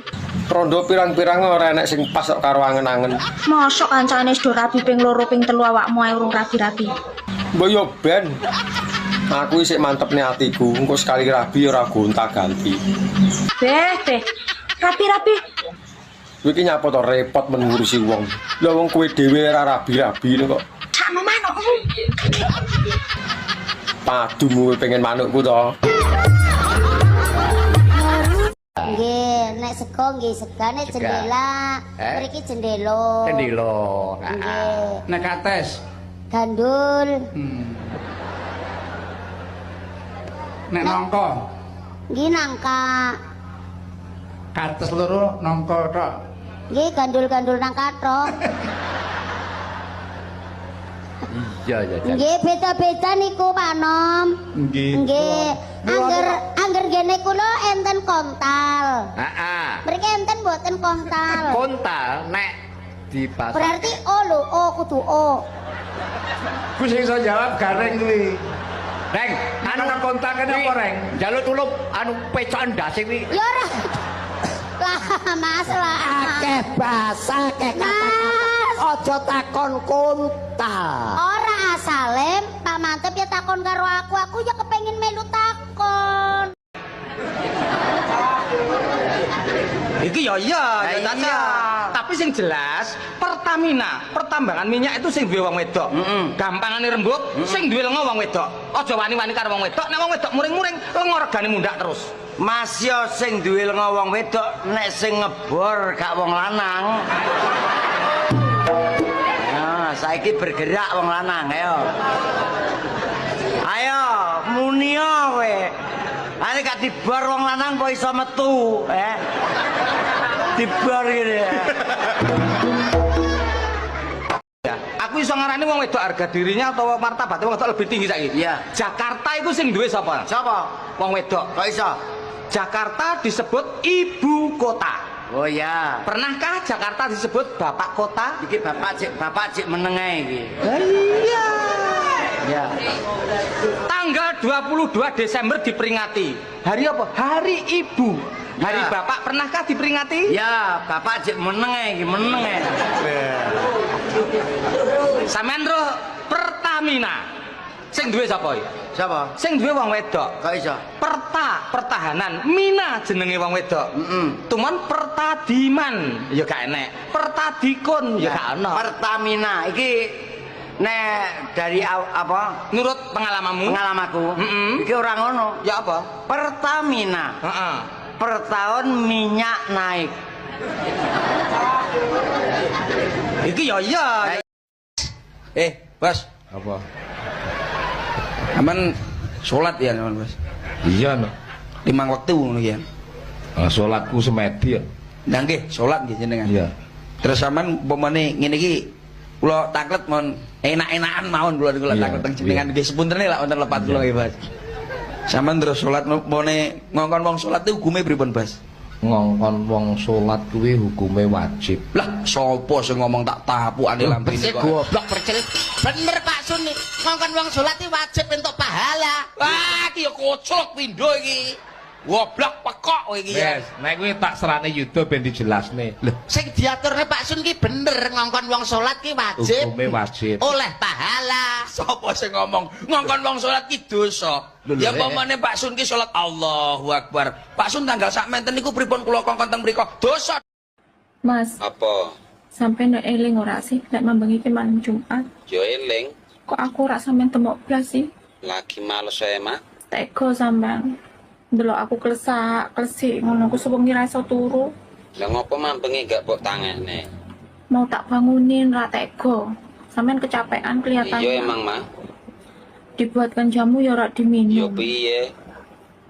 Rondo pirang-pirang ora enek sing pas kok karo angen-angen. Mosok kancane wis do rabi ping 2 ping 3 awakmu ae urung rabi-rabi. Mbok yo ben. Aku isih mantepne atiku, engko sekali rabi ora gonta-ganti. Beh. Rabi-rabi. Kowe iki nyapa to repot men ngurusi wong. Lah wong kowe dhewe ora rabi-rabi kok. Sakno manukmu. Padumu kowe pengen manukku to. Nggih, nek sego nggih segane jendela. Mriki jendela. Jendela. Nggih. Nek kates. Gandul. Nek nangka. Nggih nangka. Kates loro nangka tok. Nggih gandul-gandul nangka tok. Iya. Nggih beda-beda niku Pak Nom. Nggih. Angger gene kula enten kontal. Heeh. Mriki enten mboten kontal. Kontal nek dipasang. Berarti O lho, O kudu O. Ku sing iso jawab gareng kuwi. Reng, anu kontal kene apa reng? Njaluk tulung anu pecokan ndase kuwi. Ya ora. Lah Mas lah. Akeh basa, akeh kata-kata. Aja takon kontal. Ora asale Pak Mantep ya takon karo aku ya kepengin melu takon. Iki ya iya, ya Caca. Tapi sing jelas Pertamina, pertambangan minyak itu sing duwe wong wedok. Gampangane rembug, sing duwe lenga wong wedok. Aja wani-wani karo wong wedok, nek wong wedok muring-muring lenga regane mundak terus. Mas yo sing duwe lenga wong wedok, nek sing ngebor gak wong lanang. Nah, saiki bergerak wong lanang, ayo. Ayo, munio kowe. Ane gak dibor wong lanang kok iso metu, Dibor gitu ya. Aku iso ngarani wong wedok harga dirinya atau martabatnya wong wedok lebih tinggi saiki. Iya. Jakarta itu sing duwe sapa? Sapa? Wong wedok. Kok iso? Jakarta disebut ibu kota. Oh ya. Pernahkah Jakarta disebut bapak kota? Iki bapak cik menengah iki. Iya. Ya. Tanggal 22 Desember diperingati. Hari apa? Hari Ibu. Hari Ya. Bapak pernahkah diperingati? Ya, bapak cik menengah iki, menengah. Sampeyan roh Pertamina. Sing duwe sapa iki? Siapa? Sing duwe wong wedok. Kok iso? Pertahanan, Mina jenenge wong wedok. Tuman Pertadiman ya gak enek. Pertadikun ya gak ono. Pertamina iki nek dari apa? Nurut pengalamanmu? Pengalamanku. Iki ora ngono. Ya apa? Pertamina. Heeh. Per tahun minyak naik. Iki ya iya. Bos. Apa? Aman sholat ya, Bos. Iya no. 5 waktu ngono ya. Salatku semedi. Nah nggih, salat nggih jenengan. Iya. Terus sampean umpamane ngene iki kula taklet mon enak-enakan mawon kula taklet teng jenengan nggih sepuntene lak wonten lepat kula nggih, Bas. Sampean terus salat umpamane ngongkon wong salat itu hukume pripun, Bas? Ngongkon wong salat kuwi hukume wajib. Lah, sapa sing ngomong tak tapukane lampene Sik goblok percil. Bener Pak Sun nih. Ngongkon wong salat iki wajib entuk pahala. Wah, iki ya kocok pindho iki. Goblok pekok kowe iki ya. Wes, nek kuwi tak serane YouTube ben dijelasne. Lho, Sing diaturne Pak Sun ki bener ngongkon wong salat ki wajib. hukume wajib. Oleh pahala. Sapa sing ngomong ngongkon wong salat ki dosa? Ya umpamane Pak Sun ki salat Allahu Akbar. Pak Sun tanggal sak menten niku pripun kula kongkon teng mriku? Dosa. Mas, Apa? sampai nek eling ora sih lek mambengi ki malam Jumat. Yo eling, Kok aku ora sampean temok blas sih? lagi males saya mah. Teko sampean. Ndelok aku klesik ngono aku sewengi ra iso turu. Lah ngopo mambengi gak mbok tangene? Mau tak bangunin ra teko. Sampean kecapean kelihatannya. Iya emang mah. Dibuatkan jamu ya ora Yo diminum. piye?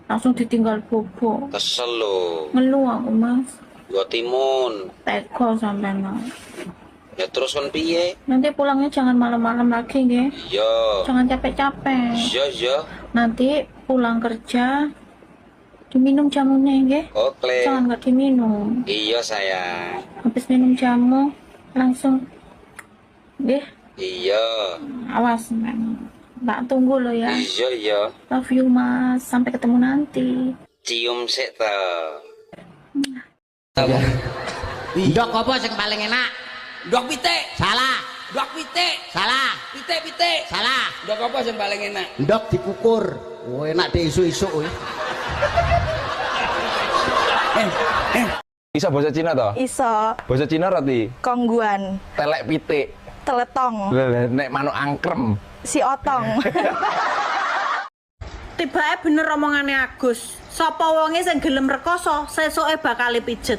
Langsung ditinggal bobo. Kesel lho. Ngeluh aku, Mas. Yo timun. Teko sampean. Mas. Ya terus kon piye? Nanti pulangnya jangan malam-malam lagi, nggih. Yo. Jangan capek-capek. Yo. Nanti pulang kerja diminum jamunya, nggih. Oke. Jangan nggak diminum. Iya sayang. Habis minum jamu langsung nggih. Iya. Awas, men. Tak tunggu lo ya. Iya. Love you, Mas. Sampai ketemu nanti. Cium sik ta. Ndok apa sing paling enak? Ndok pitik. Salah. Ndok pitik. Salah. Pitik. Salah. Ndok apa sing paling enak? Ndok dikukur. Oh, enak deh isu-isu kuwi. Bisa bahasa Cina toh? Iso. Bahasa Cina roti. Kongguan. Telek pitik. Teletong. Nek manuk angkrem. Si otong. Tibake bener omongane Agus. Sapa wonge sing gelem rekoso, sesuke bakal pijet.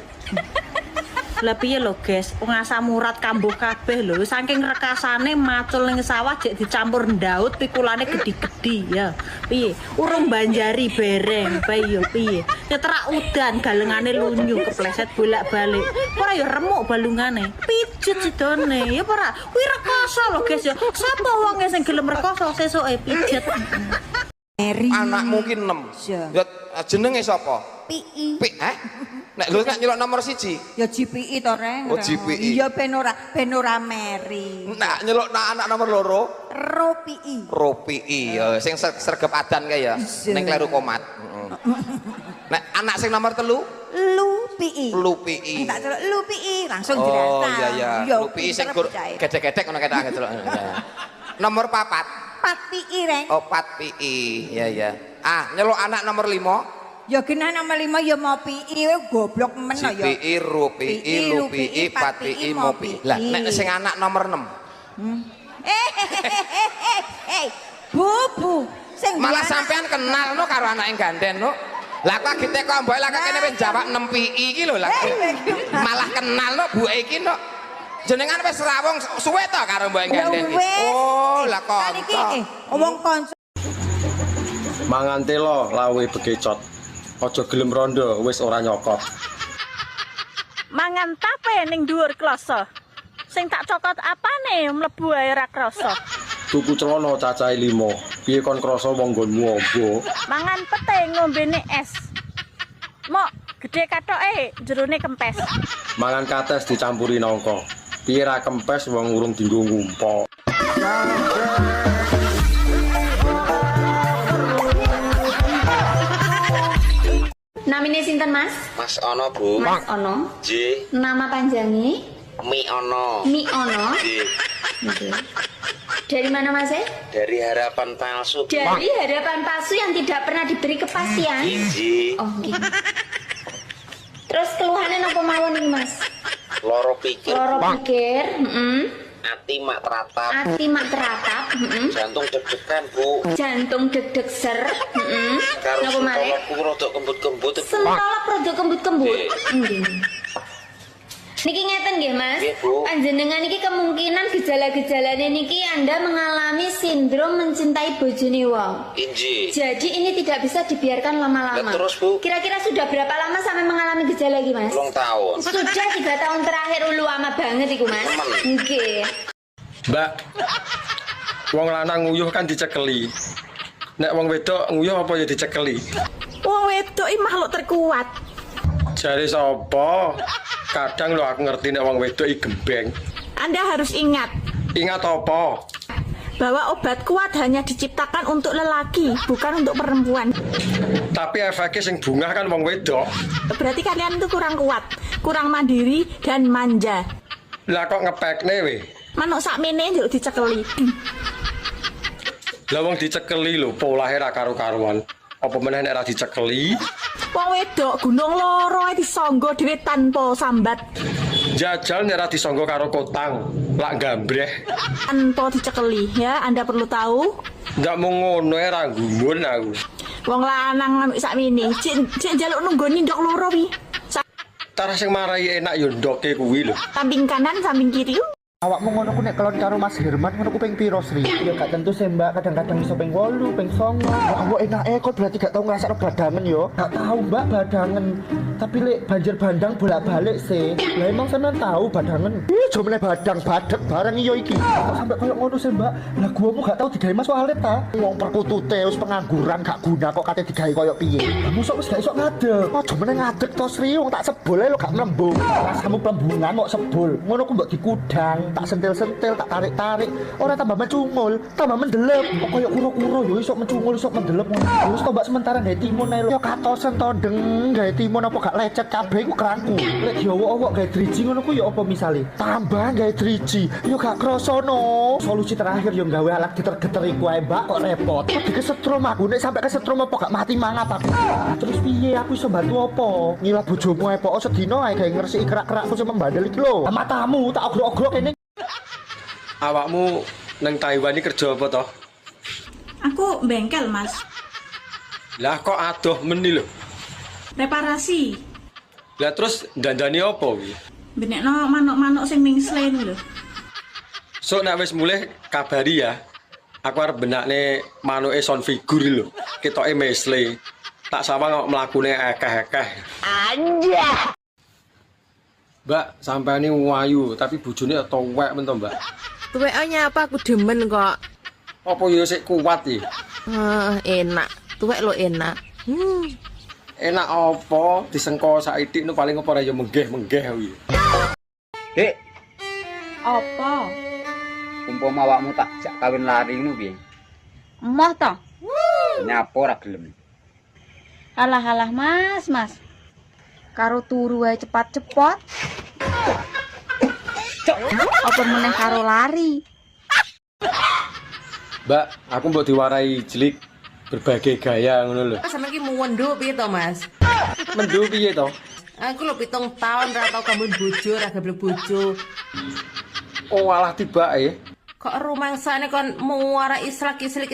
Lah piye lho, guys? Wong asam urat kambuh kabeh lho. Saking rekasane macul ning sawah jek dicampur ndaut pikulane gede-gede ya. Piye? Urung banjari bereng, bae yo piye? Nyeterak udan galengane lunyu kepleset bolak-balik. Ora ya remuk balungane. Pijet sidone. Ya ora. Kuwi rekoso lho, guys ya. Sapa wonge sing gelem rekoso sesuke pijet. Anakmu ki 6. Ya jenenge sapa? PI. Nek lho nek nyelok nomor 1. Ya GPI to, Reng. Oh, GPI. Iya ben ora meri. Nek nyelok anak nomor 2. ROPI. ROPI ya sing sregep adan kae ya. Ning kleru komat. Nek anak sing nomor 3 LUPI. LUPI. Tak celuk LUPI langsung Oh dirasa. iya. LUPI sing gedek-gedek ngono ketok celuk. Nomor 4. 4PI, Reng. Oh 4PI. Iya. Nyelok anak nomor 5. Ya genah nomor 5 ya mau PI goblok men ya. GPI, RUPI, LUPI, 4PI, MOPI. Lah nek sing anak nomor 6. Bubu. Sing Malah sampean kenal no karo anak yang ganden no. Lah kok gitu kok mbok lah kene wis jawab 6 PI iki lho lah. Malah kenal no buke iki no. Jenengan wis rawung suwe to karo mbok ganden iki. Oh, lah kanca. Wong kanca. Mangan telo lawe begecot. Aja gelem rondo wis ora nyokot. Mangan tape ning dhuwur kloso. Sing tak cokot apane mlebu ae ra krasa. Tuku celana cacahe 5. Piye kon krasa wong nggonmu ombo? Mangan pete ngombene es. Mok gede katoke jerone kempes. Mangan kates dicampuri nangka. Piye ra kempes wong urung dienggo ngumpul. Namine sinten, Mas? Mas Ono, Bu. Mas Ono. J. Nama panjangnya? Mi Ono. Mi Ono. J. Oke. Dari mana, Mas? Dari harapan palsu. Dari harapan palsu yang tidak pernah diberi kepastian. J. Oh, gitu. Terus keluhannya apa mawon nih, Mas? Loro pikir. Loro pikir. Ati mak teratap. Ati mak teratap. Jantung deg-degan, Bu. Jantung deg-deg ser. Karo Napa malih? sentolokku rada kembut-kembut. Bu. Sentolok rada kembut-kembut. Nggih. Niki ngeten nggih Mas. Nggih, Bu. Panjenengan iki kemungkinan gejala-gejalane niki Anda mengalami sindrom mencintai bojone wong. Inji. Jadi ini tidak bisa dibiarkan lama-lama. Lah, terus, Bu? Kira-kira sudah berapa lama sampai mengalami gejala iki Mas? 2 tahun. Sudah 3 tahun terakhir ulu lama banget iku Mas. Nggih. Mbak, wong lanang nguyuh kan dicekeli. Nek wong wedok nguyuh apa ya dicekeli? Wong wedok iki makhluk terkuat. Jare sapa? Kadang lo aku ngerti nek wong wedok iki gembeng. Anda harus ingat Ingat apa? bahwa obat kuat hanya diciptakan untuk lelaki, bukan untuk perempuan. Tapi efeknya sing bungah kan wong wedok. Berarti kalian itu kurang kuat, kurang mandiri dan manja. Lah kok ngepekne we? Manuk sakmene njuk dicekeli. Lah wong dicekeli lho, polahe ra karo-karuan. Apa meneh nek ra dicekeli? Wong wedok gunung loro ae disangga dhewe tanpa sambat, Jajal nek ra disangga karo kotang, lak gambreh. tanpa dicekeli ya. Anda perlu tahu. Ndak mung ngono ae ra gumun aku. Wong lanang ambek sakmene, cek njaluk nunggoni ndok loro wi. Tarah sing marai enak yo ndoke kuwi lho. Samping kanan, samping kiri. Awakmu ngono ku nek kelon karo Mas Herman ngono ku ping piro, Sri? Ya gak tentu sih, Mbak. Kadang-kadang iso ping 8, ping 9. Ya Allah enake kok berarti gak tau ngrasakno badangen yo. Gak tahu, Mbak, badangen. Tapi lek banjir bandang bolak-balik sih. Lah emang sampean tahu badangen? Ih, jo meneh badang badek bareng iyo iki. Kok sampe koyo ngono sih, Mbak? Lah guamu gak tau digawe Mas Walid ta? Wong perkutute wis pengangguran gak guna kok kate digawe koyo piye. Musuk wis gak iso ngadeg. Aja meneh ngadeg to, Sri. Wong tak sebul ae lo gak mlembung. Rasamu plembungan kok sebul. Ngono ku mbok dikudang. Tak sentil-sentil, tak tarik-tarik, ora tambah mencungul, tambah mendelep. Kok koyo kuro-kuro yo iso mencungul, iso mendelep ngono. Wis tombak sementara gawe timun ae lho. Yo katosen to deng gawe timun apa gak lecet kabeh ku kerangku. Lek diowok-owok gawe driji ngono ku yo apa misale? Tambah gawe driji, yo gak kroso no. Solusi terakhir yo gawe alat geter-geter iku ae, Mbak, kok repot. Kok dikesetrum aku nek sampe kesetrum apa gak mati mangat aku. Terus piye aku iso bantu apa? Ngilah bojomu ae pokok sedina ae gawe ngresiki kerak-kerakku sing membandel iki lho. Matamu tak ogrok-ogrok kene. Awakmu nang Taiwan iki kerja apa toh? Aku bengkel, Mas. Lah kok adoh meni lho. Reparasi. Lah terus dandani apa kuwi? Benekno manuk-manuk sing mingsle lho. Sok nek wis mulih kabari ya. Aku arep benakne manuke son figur lho. Ketoke mesle. Tak sawang kok mlakune akeh-akeh. Anjah. Mbak, sampeane wayu tapi bojone tuwek men to, Mbak. Tuweknya apa aku demen kok. Apa ya sik kuat iki? Enak. Tuwek lo enak. Enak apa disengko saithik nu paling apa ora ya menggeh-menggeh kuwi. Dek, Apa? umpama awakmu tak jak kawin lari ngono piye? Emoh to? Nyapa ora gelem. Alah Mas. Karo turu wae cepat-cepat. Apa meneh karo lari? Mbak, aku mbok diwarai jelik berbagai gaya ngono lho. Sampe iki muwendo piye to, Mas? Mendu piye to? Aku lho 7 tahun ra tau kambun bojo, ra gablek bojo. Oh, alah tibake. Kok rumangsane kon muara israk-isrik.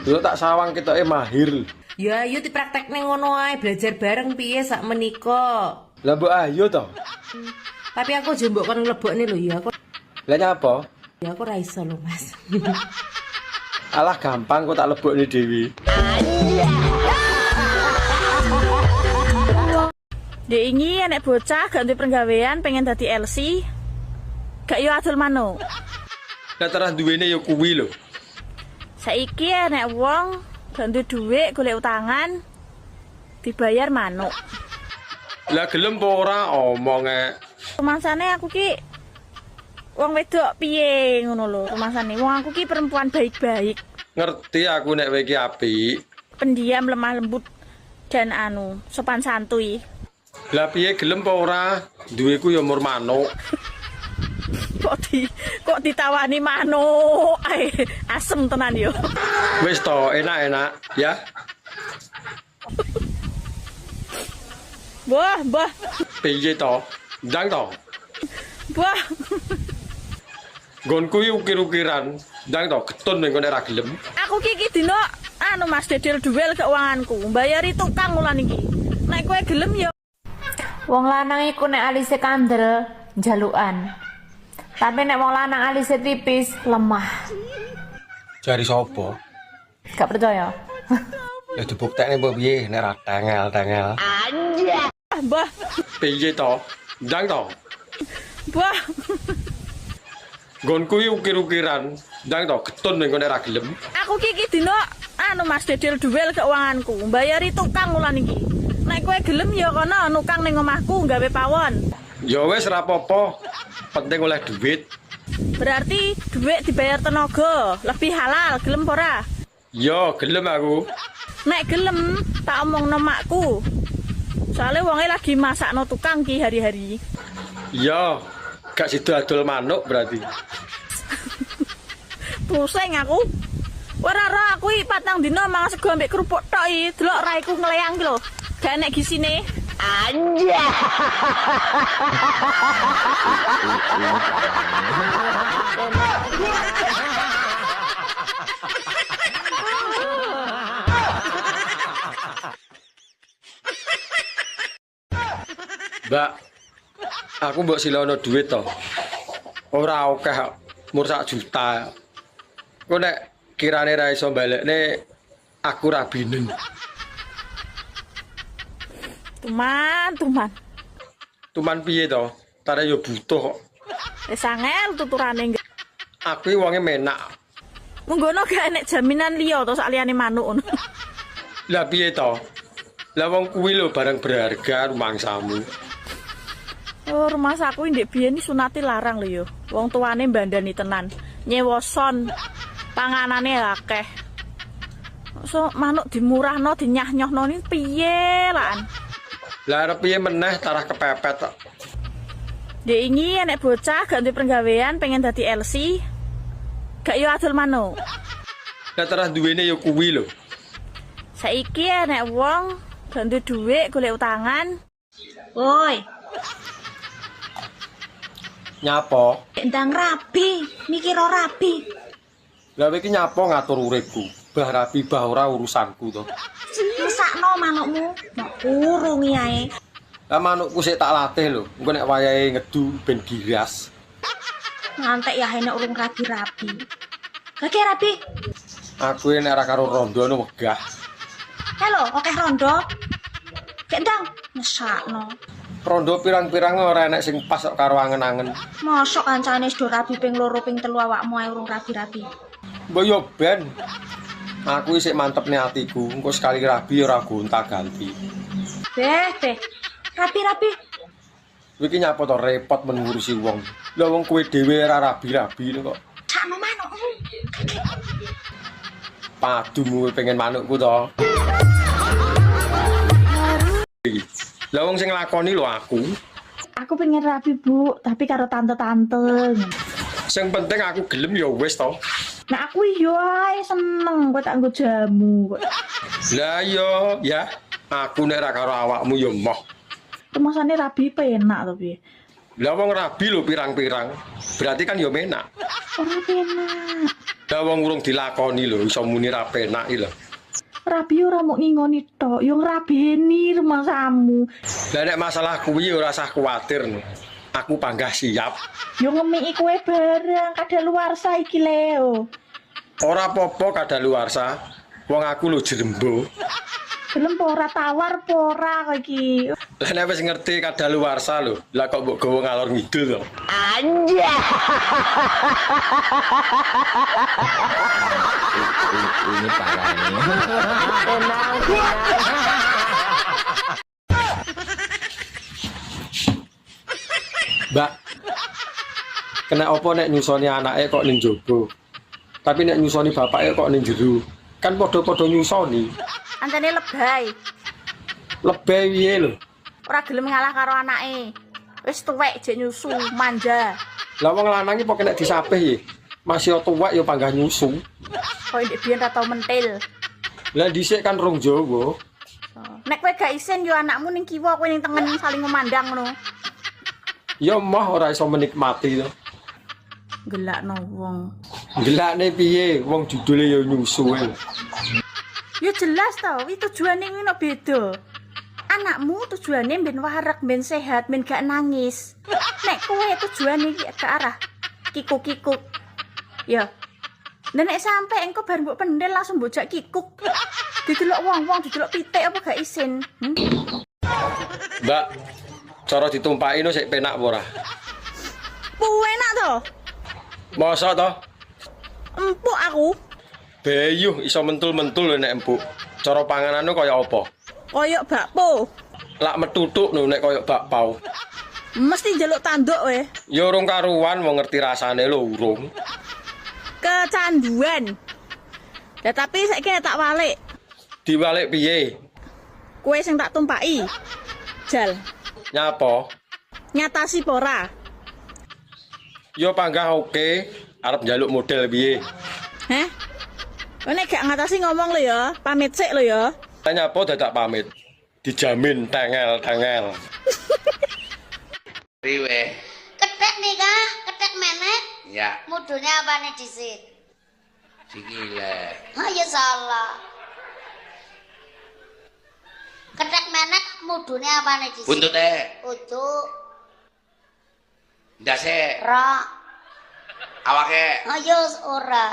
Yo tak sawang ketoke mahir. Ya ayo dipraktekne ngono ae, belajar bareng piye sak menika. Lah mbok ayo to. Tapi aku aja mbok kon mlebokne lho ya. Lah nyapa? Ya aku ra iso lho, Mas. Alah gampang kok tak lebokne dhewe. Dek ini anak bocah gak duwe penggawean pengen dadi LC. Gak yo adol manuk. Lah terus duwene ya kuwi lho. Saiki anak wong gak duwe dhuwit golek utangan dibayar manuk. Lah gelem apa ora omonge. Rumangsane aku ki wong wedok piye ngono lho rumangsane. Wong aku ki perempuan baik-baik. Ngerti aku nek kowe iki apik. Pendiam, lemah lembut dan sopan santuy. Lah piye gelem apa ora? Duweku ya mur manuk. Kok ditawani manuk. Asem tenan yo. Wis to, enak-enak ya. Mbah. Piye to? Ndang to? Mbah. Nggonku iki ukir-ukiran. Ndang to getun ning kene ra gelem. Aku ki dino Mas dedel duel keuanganku. Mbayari tukang ulan iki. Nek kowe gelem yo. Wong lanang iku nek alise kandel jalukan. Tapi nek wong lanang alise tipis lemah. Jari sapa? Gak percaya? Ya dibuktekne mbok piye nek ra tengel-tengel. Anjir. Mbah. Piye to? Ndang to? Mbah. Nggonku iki ukir-ukiran. Ndang to getun ning kene ra gelem. Aku iki dino Mas dedel duel keuanganku. Mbayari tukang ulan iki. Nek kowe gelem ya kono nukang ning omahku gawe pawon. Ya wis ra apa-apa. Penting oleh duit. Berarti duit dibayar tenaga, lebih halal, gelem ora? Ya, gelem aku. Nek gelem, tak omongno makku. Soale wonge lagi masakno tukang ki hari-hari. Ya, gak sido adol manuk berarti. Pusing aku. Ora ora aku iki patang dina mangan sego ambek kerupuk tok iki. Delok raiku ngleyang ki lho. Gak enek gisine. Anjir. Mbak, aku mbok silono duit to. Ora akeh, mur 1 juta. Kok nek kirane ra iso balekne aku ra binen. Tuman. Tuman piye to? Tare yo butuh kok. Wis angel tuturane. Aku iki wonge menak. Munggono gak enek jaminan liya to sak liyane manuk ngono. Lah piye to? Lah wong kuwi lho barang berharga rumangsamu. Oh, rumah saku ndek biyen sunate larang lho yo. Wong tuane mbandani tenan. Nyewa son. Panganane akeh. So manuk dimurahno dinyah-nyohno ni piye lan? Lah arep piye meneh tarah kepepet kok. Dek ini enek bocah gak duwe penggawean pengen dadi LC. Gak yo adol manuk. Lah terus duwene yo kuwi lho. Saiki enek wong gak duwe dhuwit golek utangan. Woi. Nyapa? Ndang rabi, mikir ora rabi. Lah iki nyapa ngatur uripku. Bah rabi bah ora urusanku to. Mesakno manukmu, mbok urungi ae. Lah manukku sik tak latih lho. Engko nek wayahe ngedu ben giras. Ngantek ya enek urung rabi-rabi. Lagi rabi. Aku nek ora karo rondo no wegah. Halo, oke rondo. Kendang, mesakno. Rondo pirang-pirang ora enek sing pas kok karo angen-angen. Mosok kancane wis do rabi ping 2 ping 3 awakmu ae urung rabi-rabi. Mbok yo ben. Aku isih mantepne atiku, engko sekali rabi ora gonta-ganti. Beh. Rabi-rabi. Iki nyapa to repot men ngurusi wong. Lah wong kowe dhewe ora rabi-rabi kok. Sakno manukmu. Padumu pengen manukku to. Lah wong sing nglakoni lho aku. Aku pengen rabi, Bu, tapi karo tante-tante. Sing penting aku gelem ya wis to. Nah aku yo ae seneng kok tak nggo jamu kok. Lah yo ya, aku nek ra karo awakmu yo moh. Rumasane rabi penak to piye? Lah wong rabi lho pirang-pirang. Berarti kan yo menak. Ora penak. Lah wong urung dilakoni lho iso muni ra penak iki lho. Rabi ora mung ngingoni tok, yo ngrabeni rumasamu. Lah nek masalah kuwi ora usah kuwatir. Aku panggah siap. Yo ngemiki kowe barang kadaluwarsa iki Leo. Ora apa-apa kadaluwarsa. Wong aku lho jrembo. Gelem ora tawar ora kok iki. Lah nek wis ngerti kadaluwarsa lho, lah kok mbok gawa ngalor ngidul to. Anjir. Ini parah ini. Mbak, kena apa nek nyusoni anake kok ning jaba? Tapi nek nyusoni bapake kok ning jero. Kan padha-padha nyusoni. Antene lebay. Lebay piye lho? Ora gelem ngalah karo anake. Wis tuwek jek nyusu, manja. Lah wong lanang iki pokoke nek disapih masih tuwek ya panggah nyusu. Kok ndek biyen ra tau mentil. Lah dhisik kan rong Jawa. Nek kowe gak isin yo anakmu ning kiwa, kowe ning tengen saling memandang ngono. Ya mah ora iso menikmati to. Gelakno wong. Gelakne piye? Wong judule ya nyusu. Ya jelas to, iki tujuane ngene beda. Anakmu tujuannya ben warak, ben sehat, ben gak nangis. Nek kowe tujuannya ke arah kikuk-kikuk. Ya. Dan nek sampe engko bar mbok pendel langsung bojak kikuk. Didelok wong-wong, didelok pitik apa gak isin. Mbak, cara ditumpaki no sik penak apa ora? Enak to? Masa to? Empuk aku. Beyuh iso mentul-mentul nek empuk. Cara panganane kaya apa? Koyok bakpo. Lak metutuk no nek kaya bakpao. Mesti njaluk tanduk we. Ya urung karuan wong ngerti rasane lho urung. Kecanduan. Ya tapi saiki tak walik. Diwalik piye? Kue sing tak tumpaki. Jal. Nyapa? Nyatasi pora. Yo panggah oke, arep njaluk model piye? Heh? Nek gak ngatasi ngomong lho ya, pamit sik lho ya. Nyapa dadak pamit? Dijamin tengel-tengel. Riwe. Ketek nih kah? Ketek menek? Ya. Mudune apa nih disit? Sikile. Ah ya salah. Ketek menek mudune apa nih disit? Buntute. Utuk. Ndase. Ra. Awake. Ah ya ora.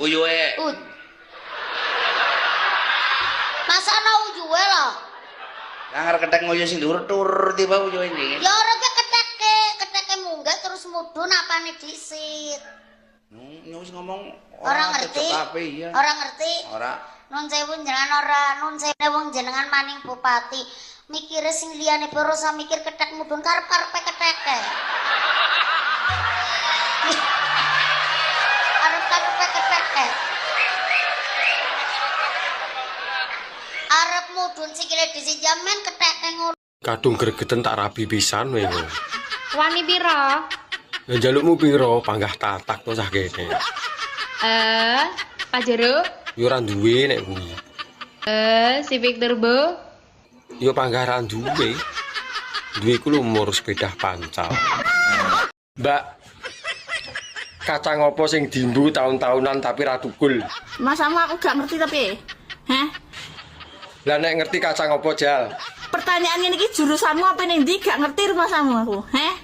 Uyuhe. Ut. Masa ana uyuhe lho? Lah ketek ngoyo sing dhuwur tur tiba uyuhe iki. Ya ora ke keteke munggah terus mudun apane disit. Nyus ngomong Ora ngerti. Iya. Ora ngerti. Ora. Nun sewu jenengan ora, nun sewu wong jenengan maning bupati. Mikire sing liyane ora usah mikir ketek mudun karep-karepe keteke. Arep-karepe keteke. Arep mudun sikile disit jaman keteke ngono. Kadung gregeten tak rabi pisan we. Wani pira? Ya njalukmu pira? Panggah tatak to cah kene. Pak Jero? Yo ora duwe nek kuwi. Civic Turbo? Yo panggah ra duwe. Duwe ku lumur sepeda pancal. Mbak, kacang apa sing dimbu tahun-tahunan tapi ra tukul? Masamu aku gak ngerti tapi. Heh? Lah nek ngerti kacang apa jal? Pertanyaan ini jurusanmu apa ning ndi gak ngerti masamu aku. Heh?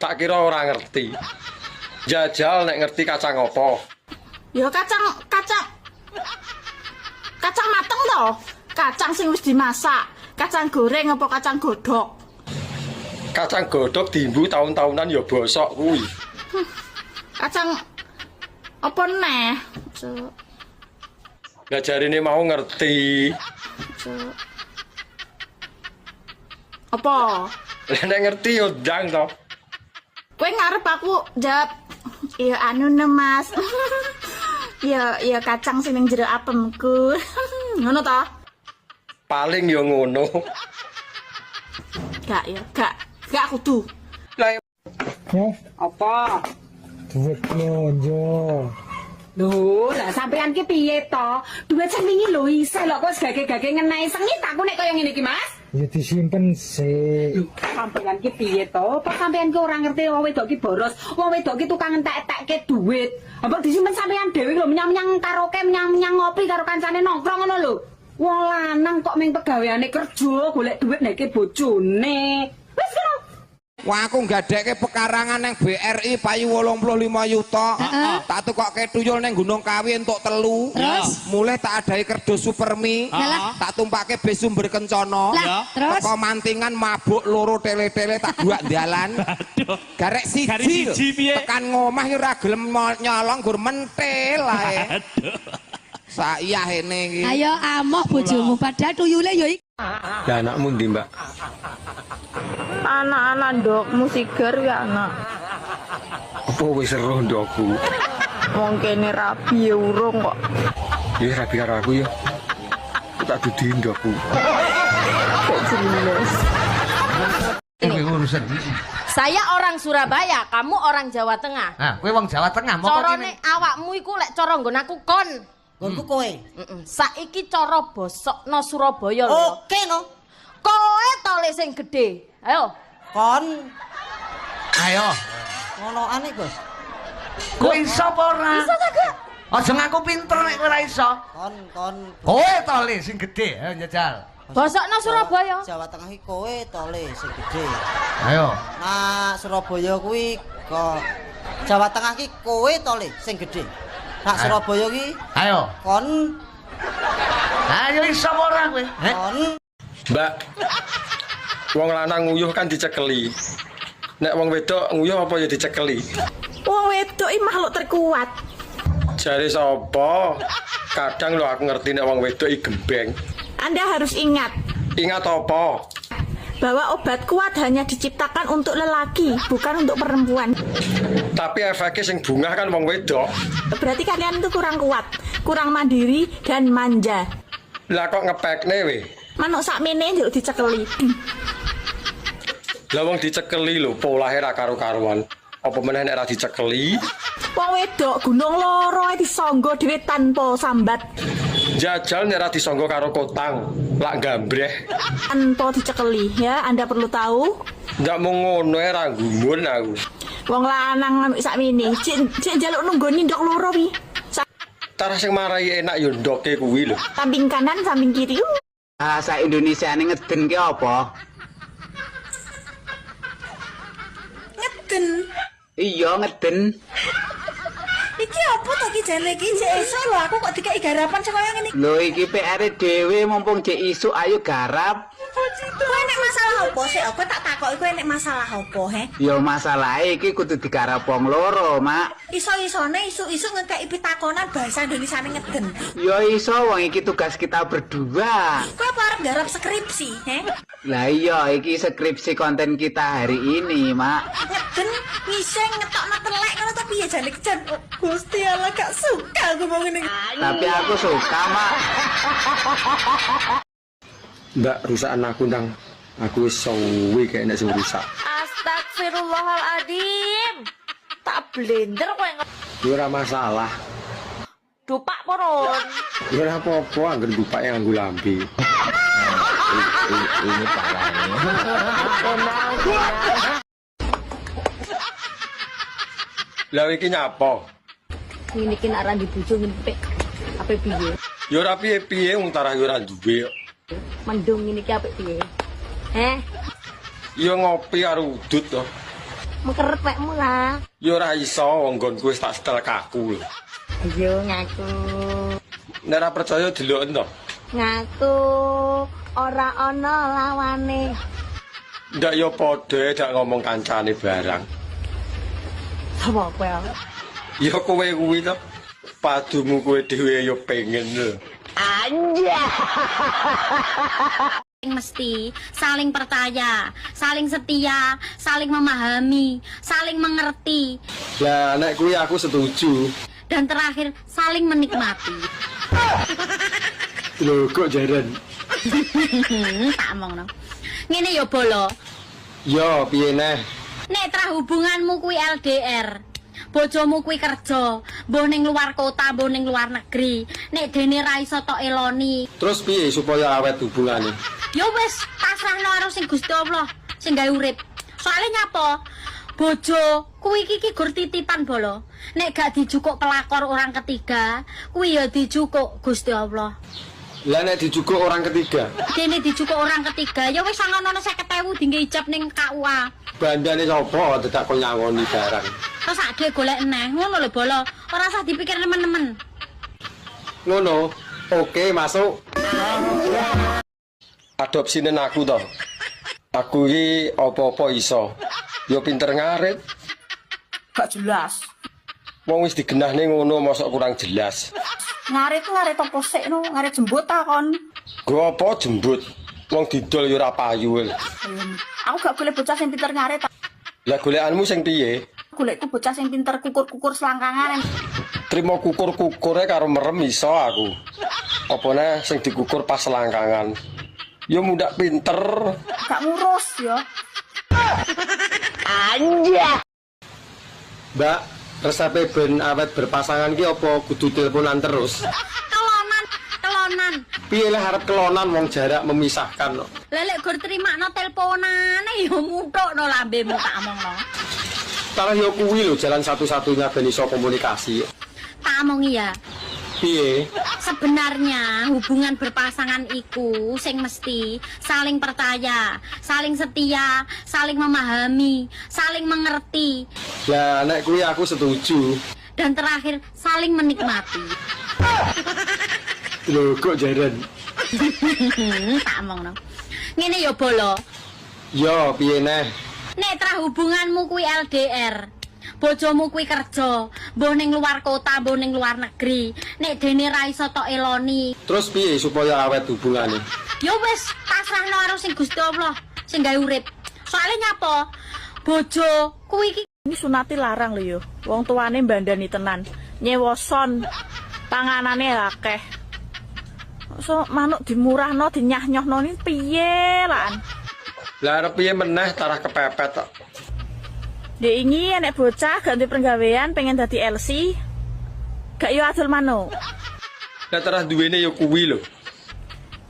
Tak kira ora ngerti. Jajal nek ngerti kacang apa? Ya kacang mateng to. Kacang sing wis dimasak. Kacang goreng apa kacang godhog? Kacang godhog dimbu tahun-tahunan ya bosok kuwi. Kacang apa neh? Lah jarine mau ngerti. Apa? Lah nek ngerti yo ndang to. Kowe ngarep aku jawab ya anu Mas. ya kacang sing ning jero apemku. Ngono to? Paling yo ngono. Gak kudu. Lah apa? Duit lonjo. Lho, lah sampean ki piye to? Duit sing wingi lho isih lho kok gage-gage ngenehi sengit aku nek kaya ngene iki, Mas. Ya disimpen sih. Sampeyan ki piye to? Kok sampeyan ki ora ngerti wong wedok ki boros. Wong wedok ki tukang entek-entekke duit. Apa disimpen sampeyan dhewe lho menyang-menyang karaoke, menyang-menyang ngopi karo kancane nongkrong ngono lho. Wong lanang kok ming pegaweane kerja golek duit nek bojone. Wis karo. Wah aku nggadekke pekarangan nang BRI payu 85 yuta. Tak tukokke tuyul nang Gunung Kawi entuk 3. Mulih tak adahi kerdo Supermi. Tak tumpake bis Sumber Kencana. Terus teko mantingan mabuk loro tele-tele tak buak dalan. Garek siji tekan ngomah ki ora gelem nyolong gur mentil ae. Saiyah ini iki. Ayo amoh bojomu padahal tuyule ya iki. Lah anakmu ndi, Mbak? Anak-anak ndokmu sigar ya anak. Apa wis seru ndokku? Wong kene rabi ya urung kok. Ya rabi karo aku ya. Tak dudi ndokku. Kok jelas. Saya orang Surabaya, kamu orang Jawa Tengah. Nah, kowe wong Jawa Tengah, moko Corone awakmu iku lek cara nggon aku kon. Nggonku kowe. Saiki cara bosokno Surabaya lho. Oke no. Kowe to le sing gedhe. Ayo. Kon. Ayo. Ngonoan iki, Bos. Kowe iso apa ora? Iso ta, Gak? Aja ngaku pinter nek kowe ora iso. Kon. Kowe to le sing gedhe, ayo njajal. Bosokno Surabaya. Jawa Tengah iki kowe to le sing gedhe. Ayo. Nah, Surabaya kuwi kok Jawa Tengah iki kowe to le sing gedhe. Nak Surabaya ki Ayo. Kon Ayo iso ora kowe? Kon Mbak. Wong lanang nguyuh kan dicekeli. Nek wong wedok nguyuh apa ya dicekeli? Wong wedok iki makhluk terkuat. Jare sapa? Kadang lo aku ngerti nek wong wedok iki gembeng. Anda harus ingat. Ingat apa? Bahwa obat kuat hanya diciptakan untuk lelaki, bukan untuk perempuan. Tapi efeknya sing bungah kan wong wedok. Berarti kalian itu kurang kuat, kurang mandiri dan manja. Lah kok ngepekne we? Manuk sakmene njuk dicekeli. Lah wong dicekeli lho, polahe ra karo-karuan. Apa meneh nek ra dicekeli? Wong wedok gunung loro disangga dhewe tanpa sambat. Jajal nek ra disangga karo kotang, lak gambreh. Tanpa dicekeli ya, Anda perlu tahu. Ndak mung ngono ra gumun aku. Wong lanang sakmene, cek njaluk nunggoni ndok loro pi. Tarah sing marai enak yo ndoke kuwi lho. Samping kanan, samping kiri. Bahasa Indonesia ini ngeden ki apa? Ngeden. Iya ngeden. Iki apa to ki jane iki cek esuk lho aku kok dikai garapan sing kaya ngene. Lho iki PR dhewe mumpung cek isuk ayo garap. Kowe nek masalah apa sih? Aku tak takoki kowe nek masalah apa, he? Ya masalah iki kudu digarap wong loro, Mak. Iso-isone isu-isu ngekeki pitakonan bahasa Indonesia ngeden. Ya iso wong iki tugas kita berdua. Kowe apa arep garap skripsi, he? Lah iya iki skripsi konten kita hari ini, Mak. Ngeden ngising ngetokno telek ngono to piye jane kejan. Gusti Allah gak suka aku mau ngene. Tapi aku suka, Mak. Mbak rusakan aku ndang. Aku wis suwi kayak nek sing rusak. Astagfirullahaladzim. Tak blender kowe. Yo ora masalah. Dupak poron. Yo ora apa-apa angger dupak yang nganggo lambe. Ini parahnya. Lah iki nyapa? Ini ki nak ra dibujuk ngempek. Apa piye? Yo ora piye-piye wong tarah yo ora duwe. Mendung ini ki apik piye? Yo ngopi karo udut to. Mengkeret pekmu lah. Yo ora iso wong nggonku wis tak setel kaku lho. Ayo ngaku. Nek ora percaya deloken to. Ngaku ora ana lawane. Ndak yo padha dak ngomong kancane barang. Apa kowe? Ya kowe kuwi to. Padumu kowe dhewe yo pengen lho. Anjay. Mesti saling percaya, saling setia, saling memahami, saling mengerti, Lah nek kuwi aku setuju. dan terakhir saling menikmati. Lho kok jaran? Tak omongno. Ngene ya bolo. Yo piye neh? Nek tra hubunganmu kuwi LDR. Bojomu kuwi kerja, mbuh ning luar kota, mbuh ning luar negeri. Nek dene ra iso tok eloni. Terus piye supaya awet hubungane? Ya wis, pasrahno karo sing Gusti Allah, sing gawe urip. Soale nyapa? Bojo kuwi iki gur titipan bolo. Nek gak dijukuk pelakor orang ketiga, kuwi ya dijukuk Gusti Allah. Lah nek dijukuk orang ketiga. Dene dijukuk orang ketiga, ya wis sangono 50.000 dinggo ijab ning KUA. Bandane sapa dadak kok nyangoni barang. Terus ade golek eneh, ngono lho bolo. Ora usah dipikir nemen-nemen. Ngono. Oke, masuk. Adopsinen aku to. Aku iki apa-apa iso. Yo pinter ngarit. Gak jelas. Wong wis digenahne ngono mosok kurang jelas. Ngarit apa sik no? Ngarit jembut ta kon? Go apa jembut? Wong didol yo ora payu. Aku gak golek bocah sing pinter ngarit. Lah golekanmu sing piye? Golekku bocah sing pinter kukur-kukur selangkangan. Trimo kukur-kukure karo merem iso aku. Opone sing dikukur pas selangkangan. Yo mudak pinter. Gak ngurus ya. Anjay. Mbak, resepe ben awet berpasangan ki apa kudu teleponan terus? Kelonan. Piye lah arep kelonan wong jarak memisahkan kok. Lah lek gur trimakno teleponane ya muthukno lambemu tak omongno. Tarah yo kuwi lho jalan satu-satunya ben iso komunikasi. Tak omongi ya. Piye? Sebenarnya hubungan berpasangan iku sing mesti saling percaya, saling setia, saling memahami, saling mengerti, Lah nek kuwi aku setuju. dan terakhir saling menikmati. Lho kok jaran. Tak omongno. Ngene ya bolo. Yo piye neh? Nek tra hubunganmu kuwi LDR. Bojomu kuwi kerja, mbuh ning luar kota, mbuh ning luar negeri. Nek dene ra iso tok eloni. Terus piye supaya awet hubungane? Ya wis, pasrahno karo sing Gusti Allah, sing gawe urip. Soale nyapa? Bojo kuwi iki Ini sunati larang lho yo. Wong tuane mbandani tenan. Nyewoson panganane akeh. So manuk dimurahno dinyah-nyohno ni piye lan? Lah arep piye meneh tarah kepepet tok. Dek ini anak bocah ganti penggawean pengen dadi LC. Gak yo adol manuk. Lah tarah duwene yo kuwi lho.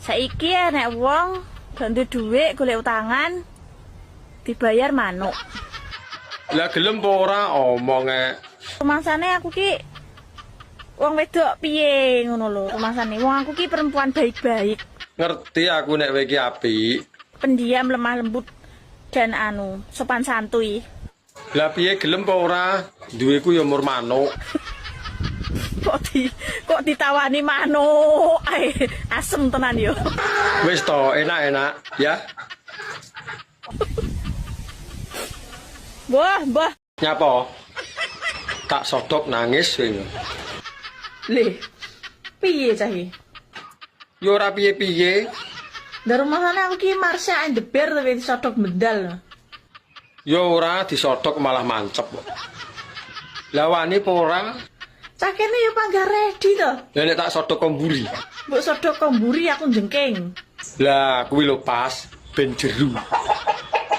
Saiki anak wong ganti dhuwit golek utangan dibayar manuk. Lah gelem apa ora omonge. Rumasane aku ki wong wedok piye ngono lho rumasane. Wong aku ki perempuan baik-baik, Ngerti aku nek kowe iki apik. pendiam, lemah lembut dan sopan santuy. Lah piye gelem apa ora? Duweku yo mur manuk. Kok ditawani manuk. Ae, asem tenan yo. Wis to, enak-enak ya. Mbah. Nyapa? Tak sodok nangis kowe. Le. Piye cah iki? Yo ora piye-piye. Dari rumahane aku ki Marsha and the Bear tapi disodok medal. Yo ora disodok malah mancep. Lah wani apa ora? Cah kene yo panggah ready to. Lah nek tak sodok komburi. Mbok sodok komburi aku jengking. Lah kuwi lho pas ben jeru.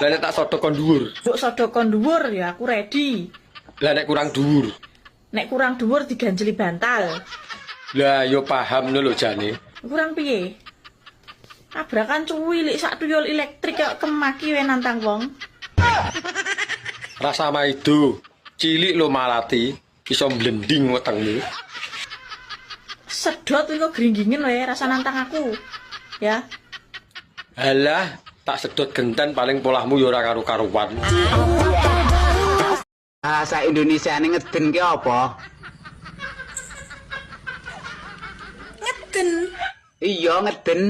Lah nek tak sodok kon dhuwur. Mbok sodok kon dhuwur ya aku ready. Lah nek kurang dhuwur. Nek kurang dhuwur diganjeli bantal. Lah yo paham lho jane. Kurang piye? Abrakan cuwilik sak tuyul elektrik kok kemaki wae nantang wong. Rasa maido. Cilik lho malati, iso blending wetengmu. Sedot iku gringgingen wae rasa nantang aku. Ya. Alah, tak sedot genten paling polahmu yo ora karo-karuan. Bahasa Indonesia ini ngeden ki apa? Ngeden. Iya ngeden.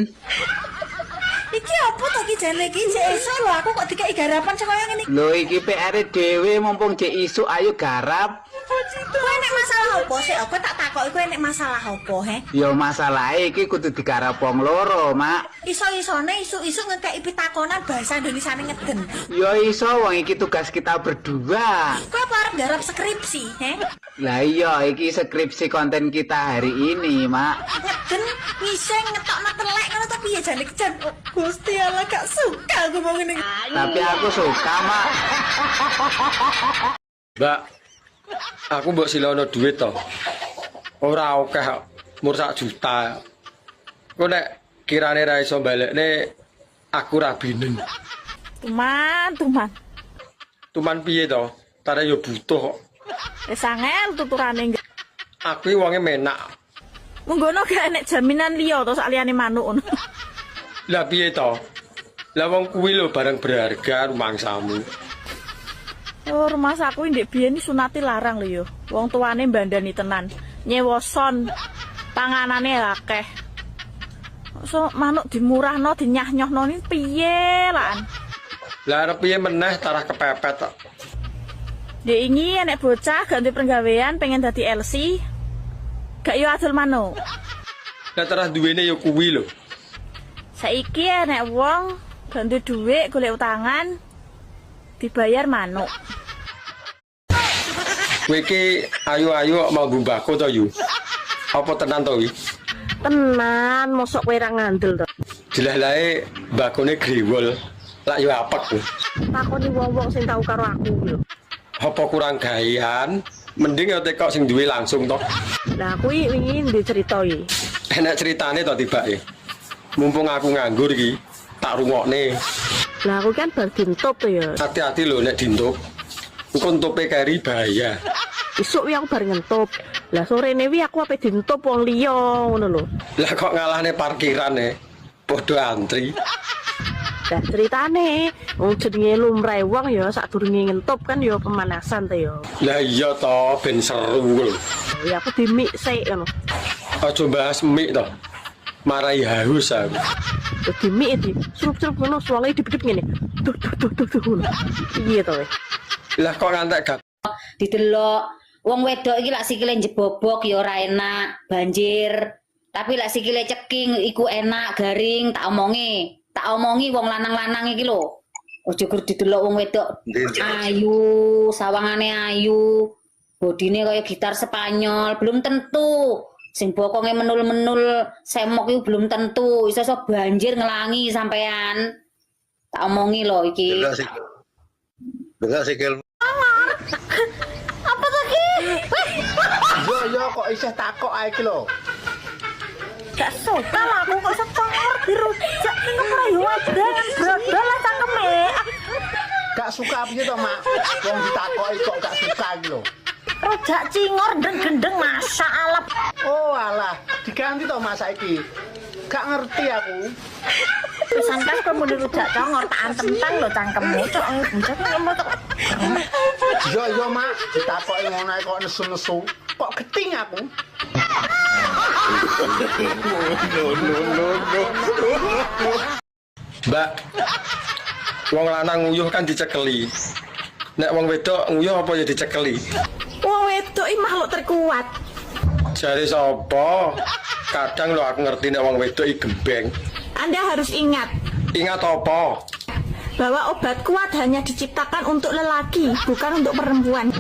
Iki apa to ki jane iki cek esuk lho aku kok dikeki garapan sing kaya ngene. Lho iki PR dhewe mumpung cek isuk ayo garap. Kowe nek masalah apa sih? Aku tak takoki kowe nek masalah apa, he? Ya masalahe iki kudu digarap wong loro, Mak. Iso-isone isu-isu ngekeki pitakonan bahasa Indonesiane ngeden. Ya iso wong iki tugas kita berdua. Kowe apa arep garap skripsi, he? Lah iya iki skripsi konten kita hari ini, Mak. Ngeden ngiseng ngetokno telek ngono to piye jane kejan. Gusti Allah gak suka aku mau ngene. Tapi aku suka, Mak. Mbak, aku mbok silono duit to. Ora akeh mur 1 juta. Kok nek kirane ra iso balekne aku ra binen. Tuman. Tuman piye to? Tare yo butuh kok. Wis angel tuturane. Aku iki wonge menak. Munggono gak enek jaminan liya to sak liyane manuk ngono. Lah piye to? Lah wong kuwi lho barang berharga rumangsamu. Oh, rumah saku ndek biyen sunati larang lho yo. Wong tuane mbandani tenan. Nyewoson panganane akeh. So manuk dimurahno dinyah-nyohno ni piye lan? Lah arep piye meneh tarah kepepet tok. Dek ini anak bocah ganti penggawean pengen dadi LC. Gak yo adol manuk. Lah tarah duwene yo kuwi lho. Saiki anak wong ganti dhuwit golek utangan dibayar manuk. Kowe iki ayu-ayu mau mbako to yu. Apa tenan to wi? Tenan, mosok kowe ra ngandel to. Jelas-lae mbakone grewol. Lak yo apek. Takoni wong-wong sing tau karo aku lho. Apa kurang gawean? Mending yo tekok sing duwe langsung to. Lah kuwi wingi ndek cerita iki. Enak ceritane to tibake. Mumpung aku nganggur iki, tak rungokne. Lah aku kan bar dintup to ya. Hati-hati lho nek dintup. Engko entupe keri bahaya. Isuk wi aku bar ngentup. Lah sorene wi aku ape dientup wong liya ngono lho. Lah kok ngalahne parkirane? Padha antri. Lah ceritane wong jenenge lumrahe wong ya sadurunge ngentup kan ya pemanasan to ya. Lah iya to ben seru lho. Ya aku dimik sik ngono. Aja bahas mik to. Marai haus aku. Dimik iki surup-surup ngono suwale dipedhep ngene. Duh ngono. Piye to we? Lah kok ngantek gak Didelok wong wedok iki lak sikile njebobok ya ora enak, banjir. Tapi lak sikile ceking iku enak, garing, tak omongi wong lanang-lanang iki lho. Aja gur didelok wong wedok ayu, sawangane ayu, bodine kaya gitar Spanyol, belum tentu. Sing bokonge menul-menul semok iku belum tentu. Iso-iso banjir ngelangi sampean. Tak omongi lho iki. Bener sikil. Apa lagi? Yo kok isih takok ae iki lho. Gak suka lah aku kok secongor dirujak ning mlayu wadan brodol lah cangkeme. Gak suka piye to, Mak? Wong ditakoki kok gak suka iki lho. Rujak cingor gendeng masak alap. Oh alah, diganti to Mas saiki. Gak ngerti aku. Pisan kas kowe muni rujak congor tak antem-tang lho cangkemmu. Cok buncet ngomong tok. Yo Mak, ditakoki ngono ae kok nesu-nesu. Kok geting aku. Mbak, wong lanang nguyuh kan dicekeli. Nek wong wedok nguyuh apa ya dicekeli? Wong wedok iki makhluk terkuat. Jare sapa? Kadang lho aku ngerti nek wong wedok iki gembeng. Anda harus ingat. Ingat apa? Bahwa obat kuat hanya diciptakan untuk lelaki, bukan untuk perempuan.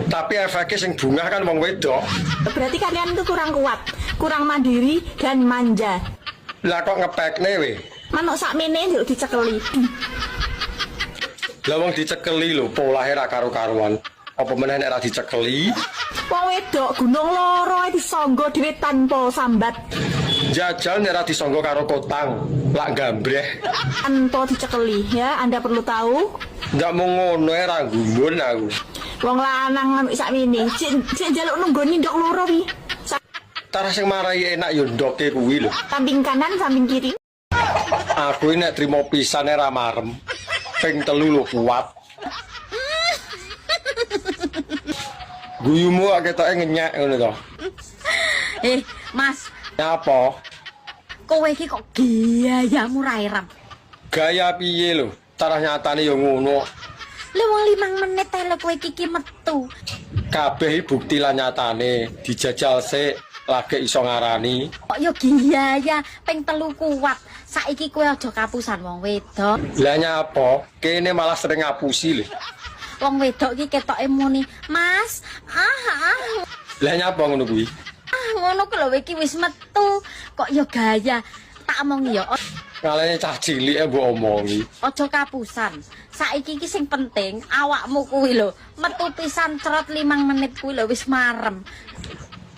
Tapi efeknya sing bungah kan wong wedok. Berarti kalian itu kurang kuat, kurang mandiri dan manja. Lah kok ngepekne we? Manuk sakmene nduk dicekeli. Lah wong dicekeli lho, polahe ra karo-karuan. Apa meneh nek ra dicekeli? Wong wedok gunung loro disangga dhewe tanpa sambat. Jajal nek ra disangga karo kotang, lak gambreh. Tanpa dicekeli ya, Anda perlu tahu. Ndak mau ngono ra gumun aku. Wong lanang sakmene, sik njaluk nunggoni ndok loro wi. Tarah sing marai enak yo ndoke kuwi lho. Samping kanan, samping kiri. Aku nek trimo pisane ra marem. Ping 3 lho kuat. Guyumu ketoke ngenyek ngono to. Mas, Apa? kowe iki kok gayamu ra irem. Gaya piye lho? Tarah nyatane yo ngono. Lah wong 5 menit tele kowe iki metu. Kabeh bukti lan nyatane dijajal sik lagi iso ngarani. Kok yo gaya ping 3 kuat. Saiki kowe aja kapusan wong wedok. Lah nyapa? Kene malah sering ngapusi lho. Wong wedok iki ketoke muni, "Mas, Lah nyapa ngono kuwi? ngono ku lho iki wis metu." Kok yo gaya. Tak omongi yo. Kalane cah cilike mbok omongi. Aja kapusan. Saiki iki sing penting awakmu kuwi lho. Metu pisan cerot 5 menit kuwi lho wis marem.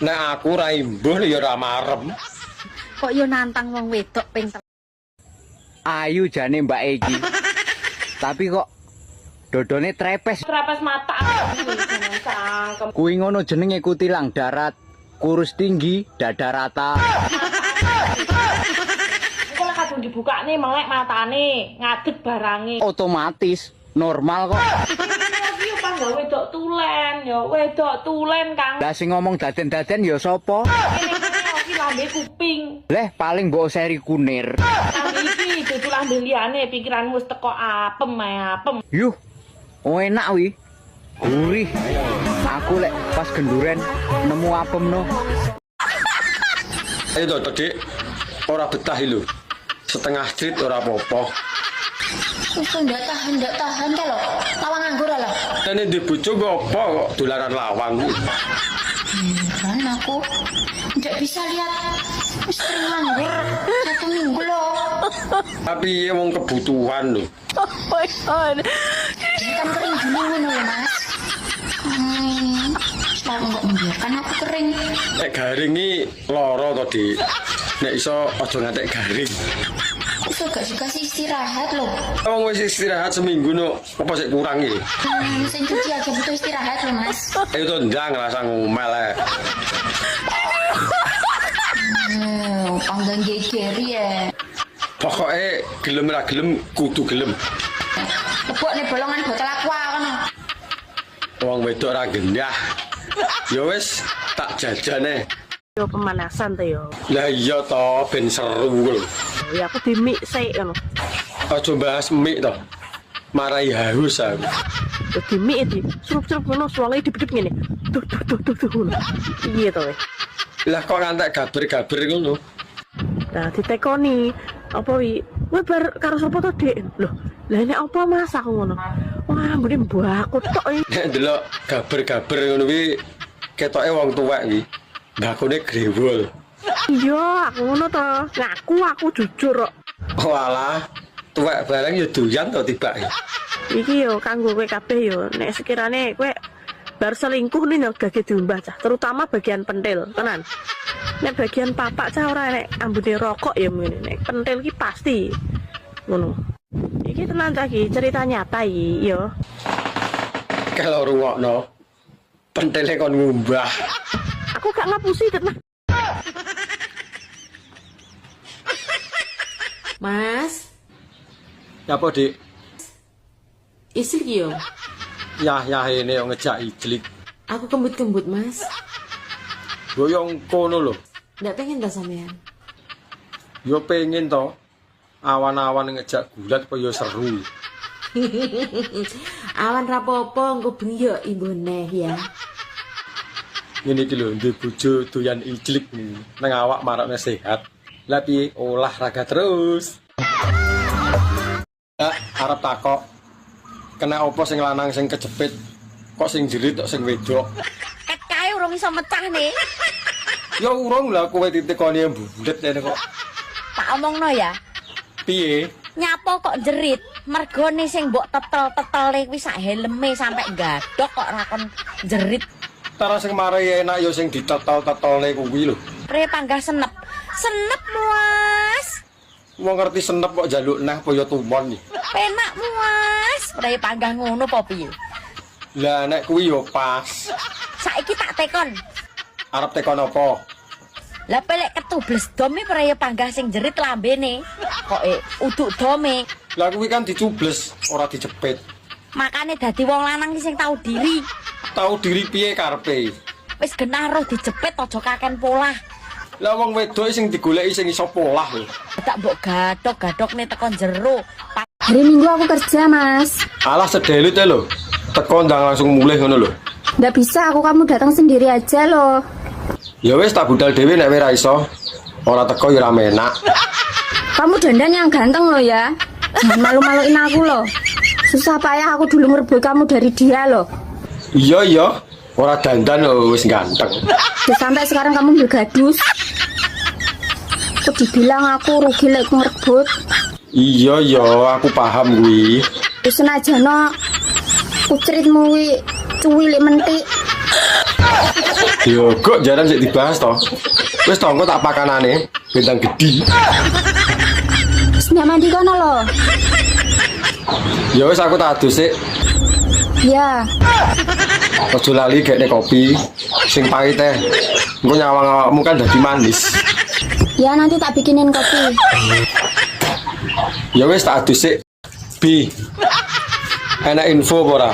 Nek aku ra imbuh ya ora marem. Kok yo nantang wong wedok ping Ayu jane Mbak Egi. Tapi kok dodone trepes. Trepes mata cangkem. Kuwi ngono jenenge kutilang darat. Kurus tinggi, dada rata. Iku lek kadung dibukane melek matane, ngadeg barange. Otomatis normal kok. Iki pas gawe wedok tulen, ya wedok tulen Kang. Lah sing ngomong daden-daden ya sapa? Ini iki lambe kuping. Leh paling mbok seri kunir. Lambe iki dudu lambe liyane, pikiranmu wis teko apem ae apem. Yuh. Oh enak wi. Gurih. Aku lek pas genduren nemu apem no. Ayo to, Dik. Ora betah lho. Setengah jrit ora apa-apa. Wis ndak tahan ka lho. Lawang nganggur lah. Dene di bojo apa kok dolanan lawang kuwi. Kan aku ndak bisa lihat istri nganggur 1 minggu loh. Tapi wong kebutuhan lho. Oh my god. Kan kering gini ngono lho, Mas. Selalu nggak membiarkan aku kering. Nek garing iki lara to, Dik. Nek iso aja ngantek garing. Iso gak dikasih istirahat loh. Kamu wis istirahat seminggu no, apa sih kurang iki? Mesin cuci aja butuh istirahat loh mas. Ayo tuh ndang rasa ngomel ya. Panggang geger ya. Pokoknya gelem ra gelem kudu gelem. Tepuk nih bolongan botol aqua kan. Wong wedok ra gendah. Ya wis tak jajane. Yo pemanasan tuh yo. Lah iya toh ben seru lho. Ya aku di mik sik ngono. Aja bahas mik toh. Marai haus aku. Yo di mik iki, surup-surup ngono suwale dip-dip ngene. Tuh ngono. Iya to weh. Lah kok ngantek gaber-gaber ngono. Nah ditekoni apa wi? Kowe bar karo sapa to, Dik? Loh, lah nek apa Mas aku ngono. Wah, mbene mbakku tok iki. Nek ndelok gaber-gaber ngono kuwi ketoke wong tuwek iki. Mbakune grewol. Iya, aku ngono to. Ngaku aku jujur kok. Walah, tuwek bareng ya doyan to tibake. Iki yo kanggo kowe kabeh yo. Nek sekirane kowe bar selingkuh nih gage diumbah cah, terutama bagian pentil, tenan. Nek bagian papak cah ora nek ambune rokok ya ngene. Nek pentil ki pasti ngono. Iki tenan cah iki, cerita nyata iki yo. Kalau rungokno pentile kon ngumbah. Aku gak ngapusi tenan. Mas, Apa, Dik? islik yo. Yah ini yang ngejak ijlik. Aku kembut-kembut, Mas. Boyong kono lho. Ndak pengen dah sampean. Yo pengen to. Awan-awan ngejak gulat kok yo seru. Awan rapopo engko bengi yo imbone ya. Ngene iki lho, ndek bojo doyan ijlik nang awak marakne sehat. Lah piye olahraga terus. Arep takok. Kena opo sing lanang sing kejepit? Kok sing jerit kok sing wedok? Ket kae urung iso mecah nih. Ya urung lah kowe ditekoni bulet ngene kok. Tak omongno ya. Piye? Nyapo kok jerit? Mergone sing mbok tetel-tetele kuwi sak helme sampe gadok kok rakon jerit. Tara sing marai enak ya sing ditetel-tetele kuwi lho. Pre panggah senep. Senep Mas. Wong ngerti senep kok njaluk nah apa ya tumon iki. Penak Mas. Pre panggah ngono apa piye? Lah nek kuwi yo pas. Saiki tak tekon. Arep tekon apa? Lah pelek ketubles dome pre panggah sing jerit lambene. Kok uduk dome. Lah kuwi kan dicubles, ora dijepit. Makane dadi wong lanang sing tahu diri. Tahu diri piye karepe? Wis genah roh dijepit aja kaken polah. Lah wong wedok sing digoleki sing iso polah lho. Tak mbok gadok-gadokne tekan jero. Hari Minggu aku kerja, Mas. Alah sedelit ya lho. Teko ndang langsung mulih ngono lho. Nggak bisa, kamu datang sendiri aja loh. Ya wis tak budal dhewe nek ora iso. Ora teko ya ora menak. Kamu dandan yang ganteng loh ya. Jangan malu-maluin aku loh. Susah payah aku dulu merebut kamu dari dia loh. Iya. Ora dandan wis ganteng. Dan sampai sekarang kamu bergadus. Kok dibilang aku rugi lek ngerebut. Iya, aku paham kuwi. Wis senajana kucritmu kuwi cuwi lek mentik. Yo kok jarang sik dibahas to. Wis to engko tak pakanane bintang gede. Wis mandi kono lho. Ya wis aku tak adus sik. Ya. Ojo lali gekne kopi sing pahit teh. Engko nyawang awakmu kan dadi manis. Ya nanti tak bikinin kopi. Ya wis tak adus sik. Bi. Enak info apa ora?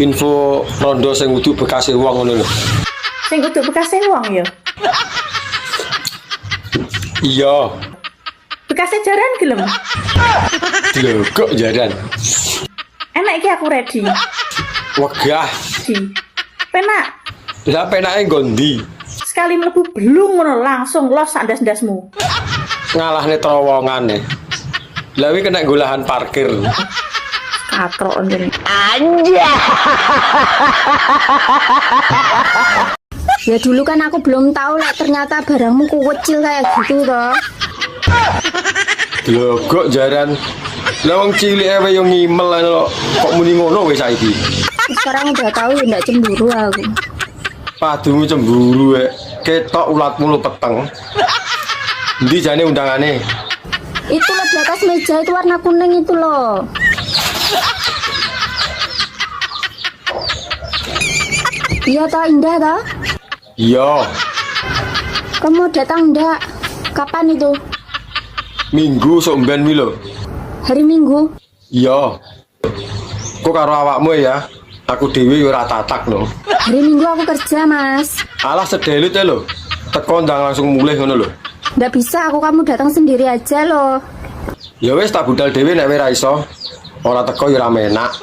Info rondo sing kudu bekase wong ngono lho. Sing kudu bekase wong ya. Iya. Bekase jaran gelem. Lho kok jaran. Enak iki aku ready. Wegah. Penak. Lah penake gondi. Sekali mlebu belum ngono langsung los sak ndas-ndasmu. Ngalahne terowongane. Lah kuwi kena golahan parkir. Katrok ndene. Anja. Ya dulu kan aku belum tahu lek ternyata barangmu kuwecil kayak gitu toh. Lho kok jaran. Lah wong cilik ae yo ngimel lho. Kok muni ngono wis saiki. Sekarang udah tahu ya ndak cemburu aku. Padumu cemburu ketok ulatmu lu peteng. Endi jane undangane? Itu loh di atas meja itu warna kuning itu loh. Iya toh Indah toh? Iya. Kamu datang ndak? Kapan itu? Minggu sok mben wi lho. Hari Minggu? Iya. Kok karo awakmu ya? Aku dhewe yo ora tatak lho. Hari Minggu aku kerja, Mas. Alah sedelit ya lho. Teko ndang langsung mulih ngono lho. Ndak bisa, kamu datang sendiri aja loh. Ya wis tak budal dhewe nek ora iso. Ora teko yo ora menak.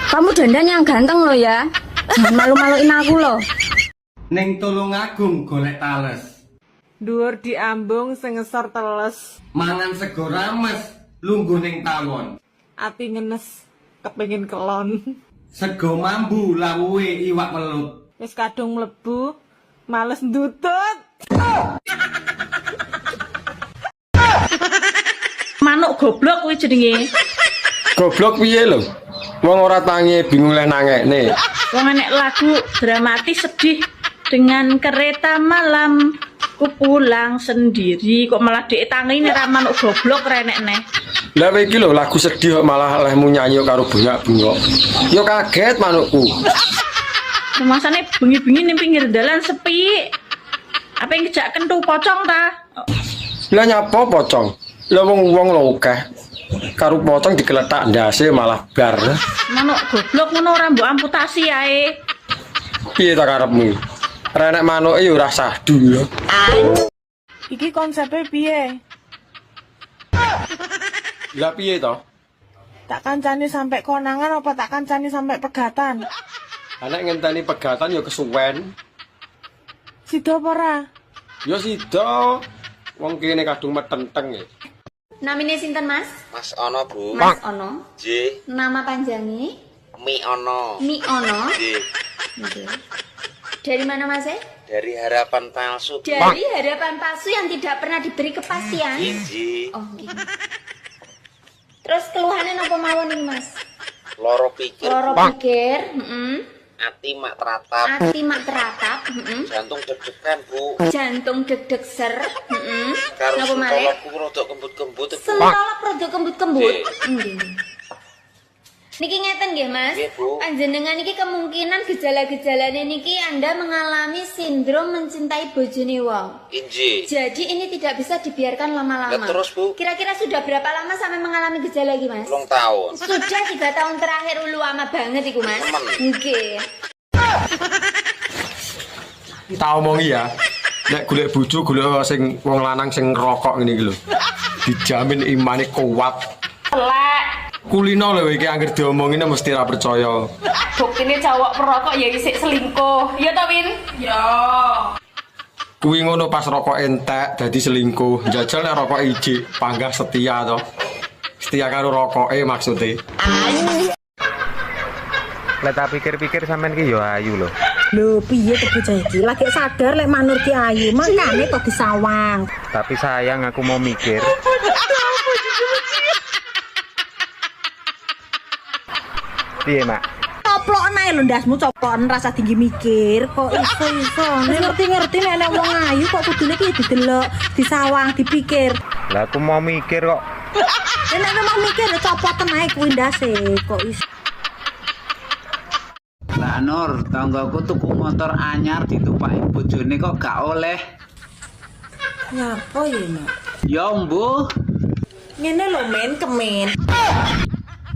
Kamu dandan yang ganteng loh ya. Jangan malu-maluin aku loh. Ning Tulungagung golek tales. Dhuwur diambung sing ngesor teles. Mangan sego rames, lungguh ning tawon. Ati ngenes, kepengin kelon. Sego mambu lawuhe iwak welut. Wis kadung mlebu, males ndutut. Manuk goblok kuwi jenenge. Goblok piye lho? Wong ora tangi bingung leh nangekne. Wong enek lagu dramatis sedih dengan kereta malam ku pulang sendiri kok malah dhek tangine ra manuk goblok renekne. Lah iki lho lagu sedih kok malah lehmu nyanyi karo bengak-bengok. Yo kaget manukku. Masane bengi-bengi ning pinggir dalan sepi. Apa yang kejak kentu pocong ta? Lah nyapa pocong? Lah wong-wong lho akeh. Karo pocong dikeletak ndase malah bar. Manuk goblok ngono ora mbok amputasi ae. Piye ta karepmu? Renek manuke yo ora sahdu ya. Iki konsepnya piye? Lah piye to? Tak kancani sampai konangan apa tak kancani sampai pegatan? Anek ngenteni pegatan yo kesuwen. Sida apa ora? Yo sida. Wong kene kadung metenteng ya. Namine sinten, Mas? Mas Ono, Bu. Mas Ono. J. Nama panjangnya? Mi Ono. Mi Ono. J. Oke. Dari mana, Mas? Dari harapan palsu. Dari harapan palsu yang tidak pernah diberi kepastian. J. Oh, gitu. Terus keluhannya apa mawon nih, Mas? Loro pikir. Loro pikir, Ati mak teratap. Ati mak teratap, Jantung deg-degan, Bu. Jantung deg-deg ser, Karo Napa malih? sentolokku rada kembut-kembut. Bu. Sentolok rada kembut-kembut. Nggih. Nggih. Niki ngeten nggih, Mas. Nggih, Bu. Panjenengan niki kemungkinan gejala-gejalane niki Anda mengalami sindrom mencintai bojone wong. Inji. Jadi ini tidak bisa dibiarkan lama-lama. Lah terus, Bu? Kira-kira sudah berapa lama sampai mengalami gejala iki, Mas? 3 tahun. Sudah 3 tahun terakhir ulu lama banget iku, Mas. Nggih. Tak omongi ya. Nek golek bojo golek sing wong lanang sing ngerokok ngene iki lho. Dijamin imane kuat. Lek. Kulino lho iki anggere diomongine mesti ra percaya. Buktine cowok perokok ya isik selingkuh. Ya to, Win? Ya. Kuwi ngono pas rokok entek dadi selingkuh. Jajal nek rokok ijik panggah setia to. Setia karo rokoke maksude. Lek tak pikir-pikir sampean ki yo ayu lho. Lho piye to bocah iki? Lagi sadar lek manur ki ayu, makane kok disawang. Tapi sayang aku mau mikir. Piye, Mak? Coplok nae lho ndasmu coplokan rasa tinggi mikir kok iso. Ngerti-ngerti nek wong ayu kok kudune ki didelok, disawang, dipikir. Lah aku mau mikir kok. Nek mau mikir copoten ae kuwi ndase kok iso. Lah Nur, tanggaku tuku motor anyar ditupaki bojone kok gak oleh. Nyapa ya, Nak? Ya, Mbuh. Ngene lho men kemen.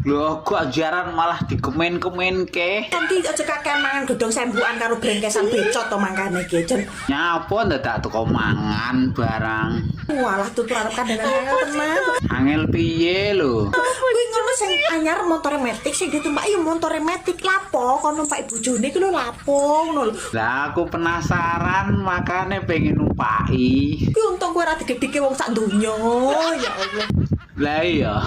Loh, kok ajaran malah dikemen-kemenke. Nanti aja kakean mangan gedhong sembukan karo brengkesan becot to mangkane iki, Jen. Nyapa dadak teko mangan barang. Walah tutur arep kandangan angel tenan. Angel piye lho? Kuwi ngono sing anyar motor metik sing ditumpaki ya motor metik lapo kon numpaki bojone iki lho lapo ngono lho. Lah aku penasaran makane pengen numpaki. Ki untung kowe ora digedhike wong sak donya, ya Allah. Lah iya.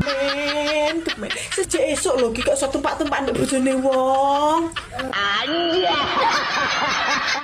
Men, sejak esok lho ki kok iso tumpak-tumpak ndek bojone wong. Anjay.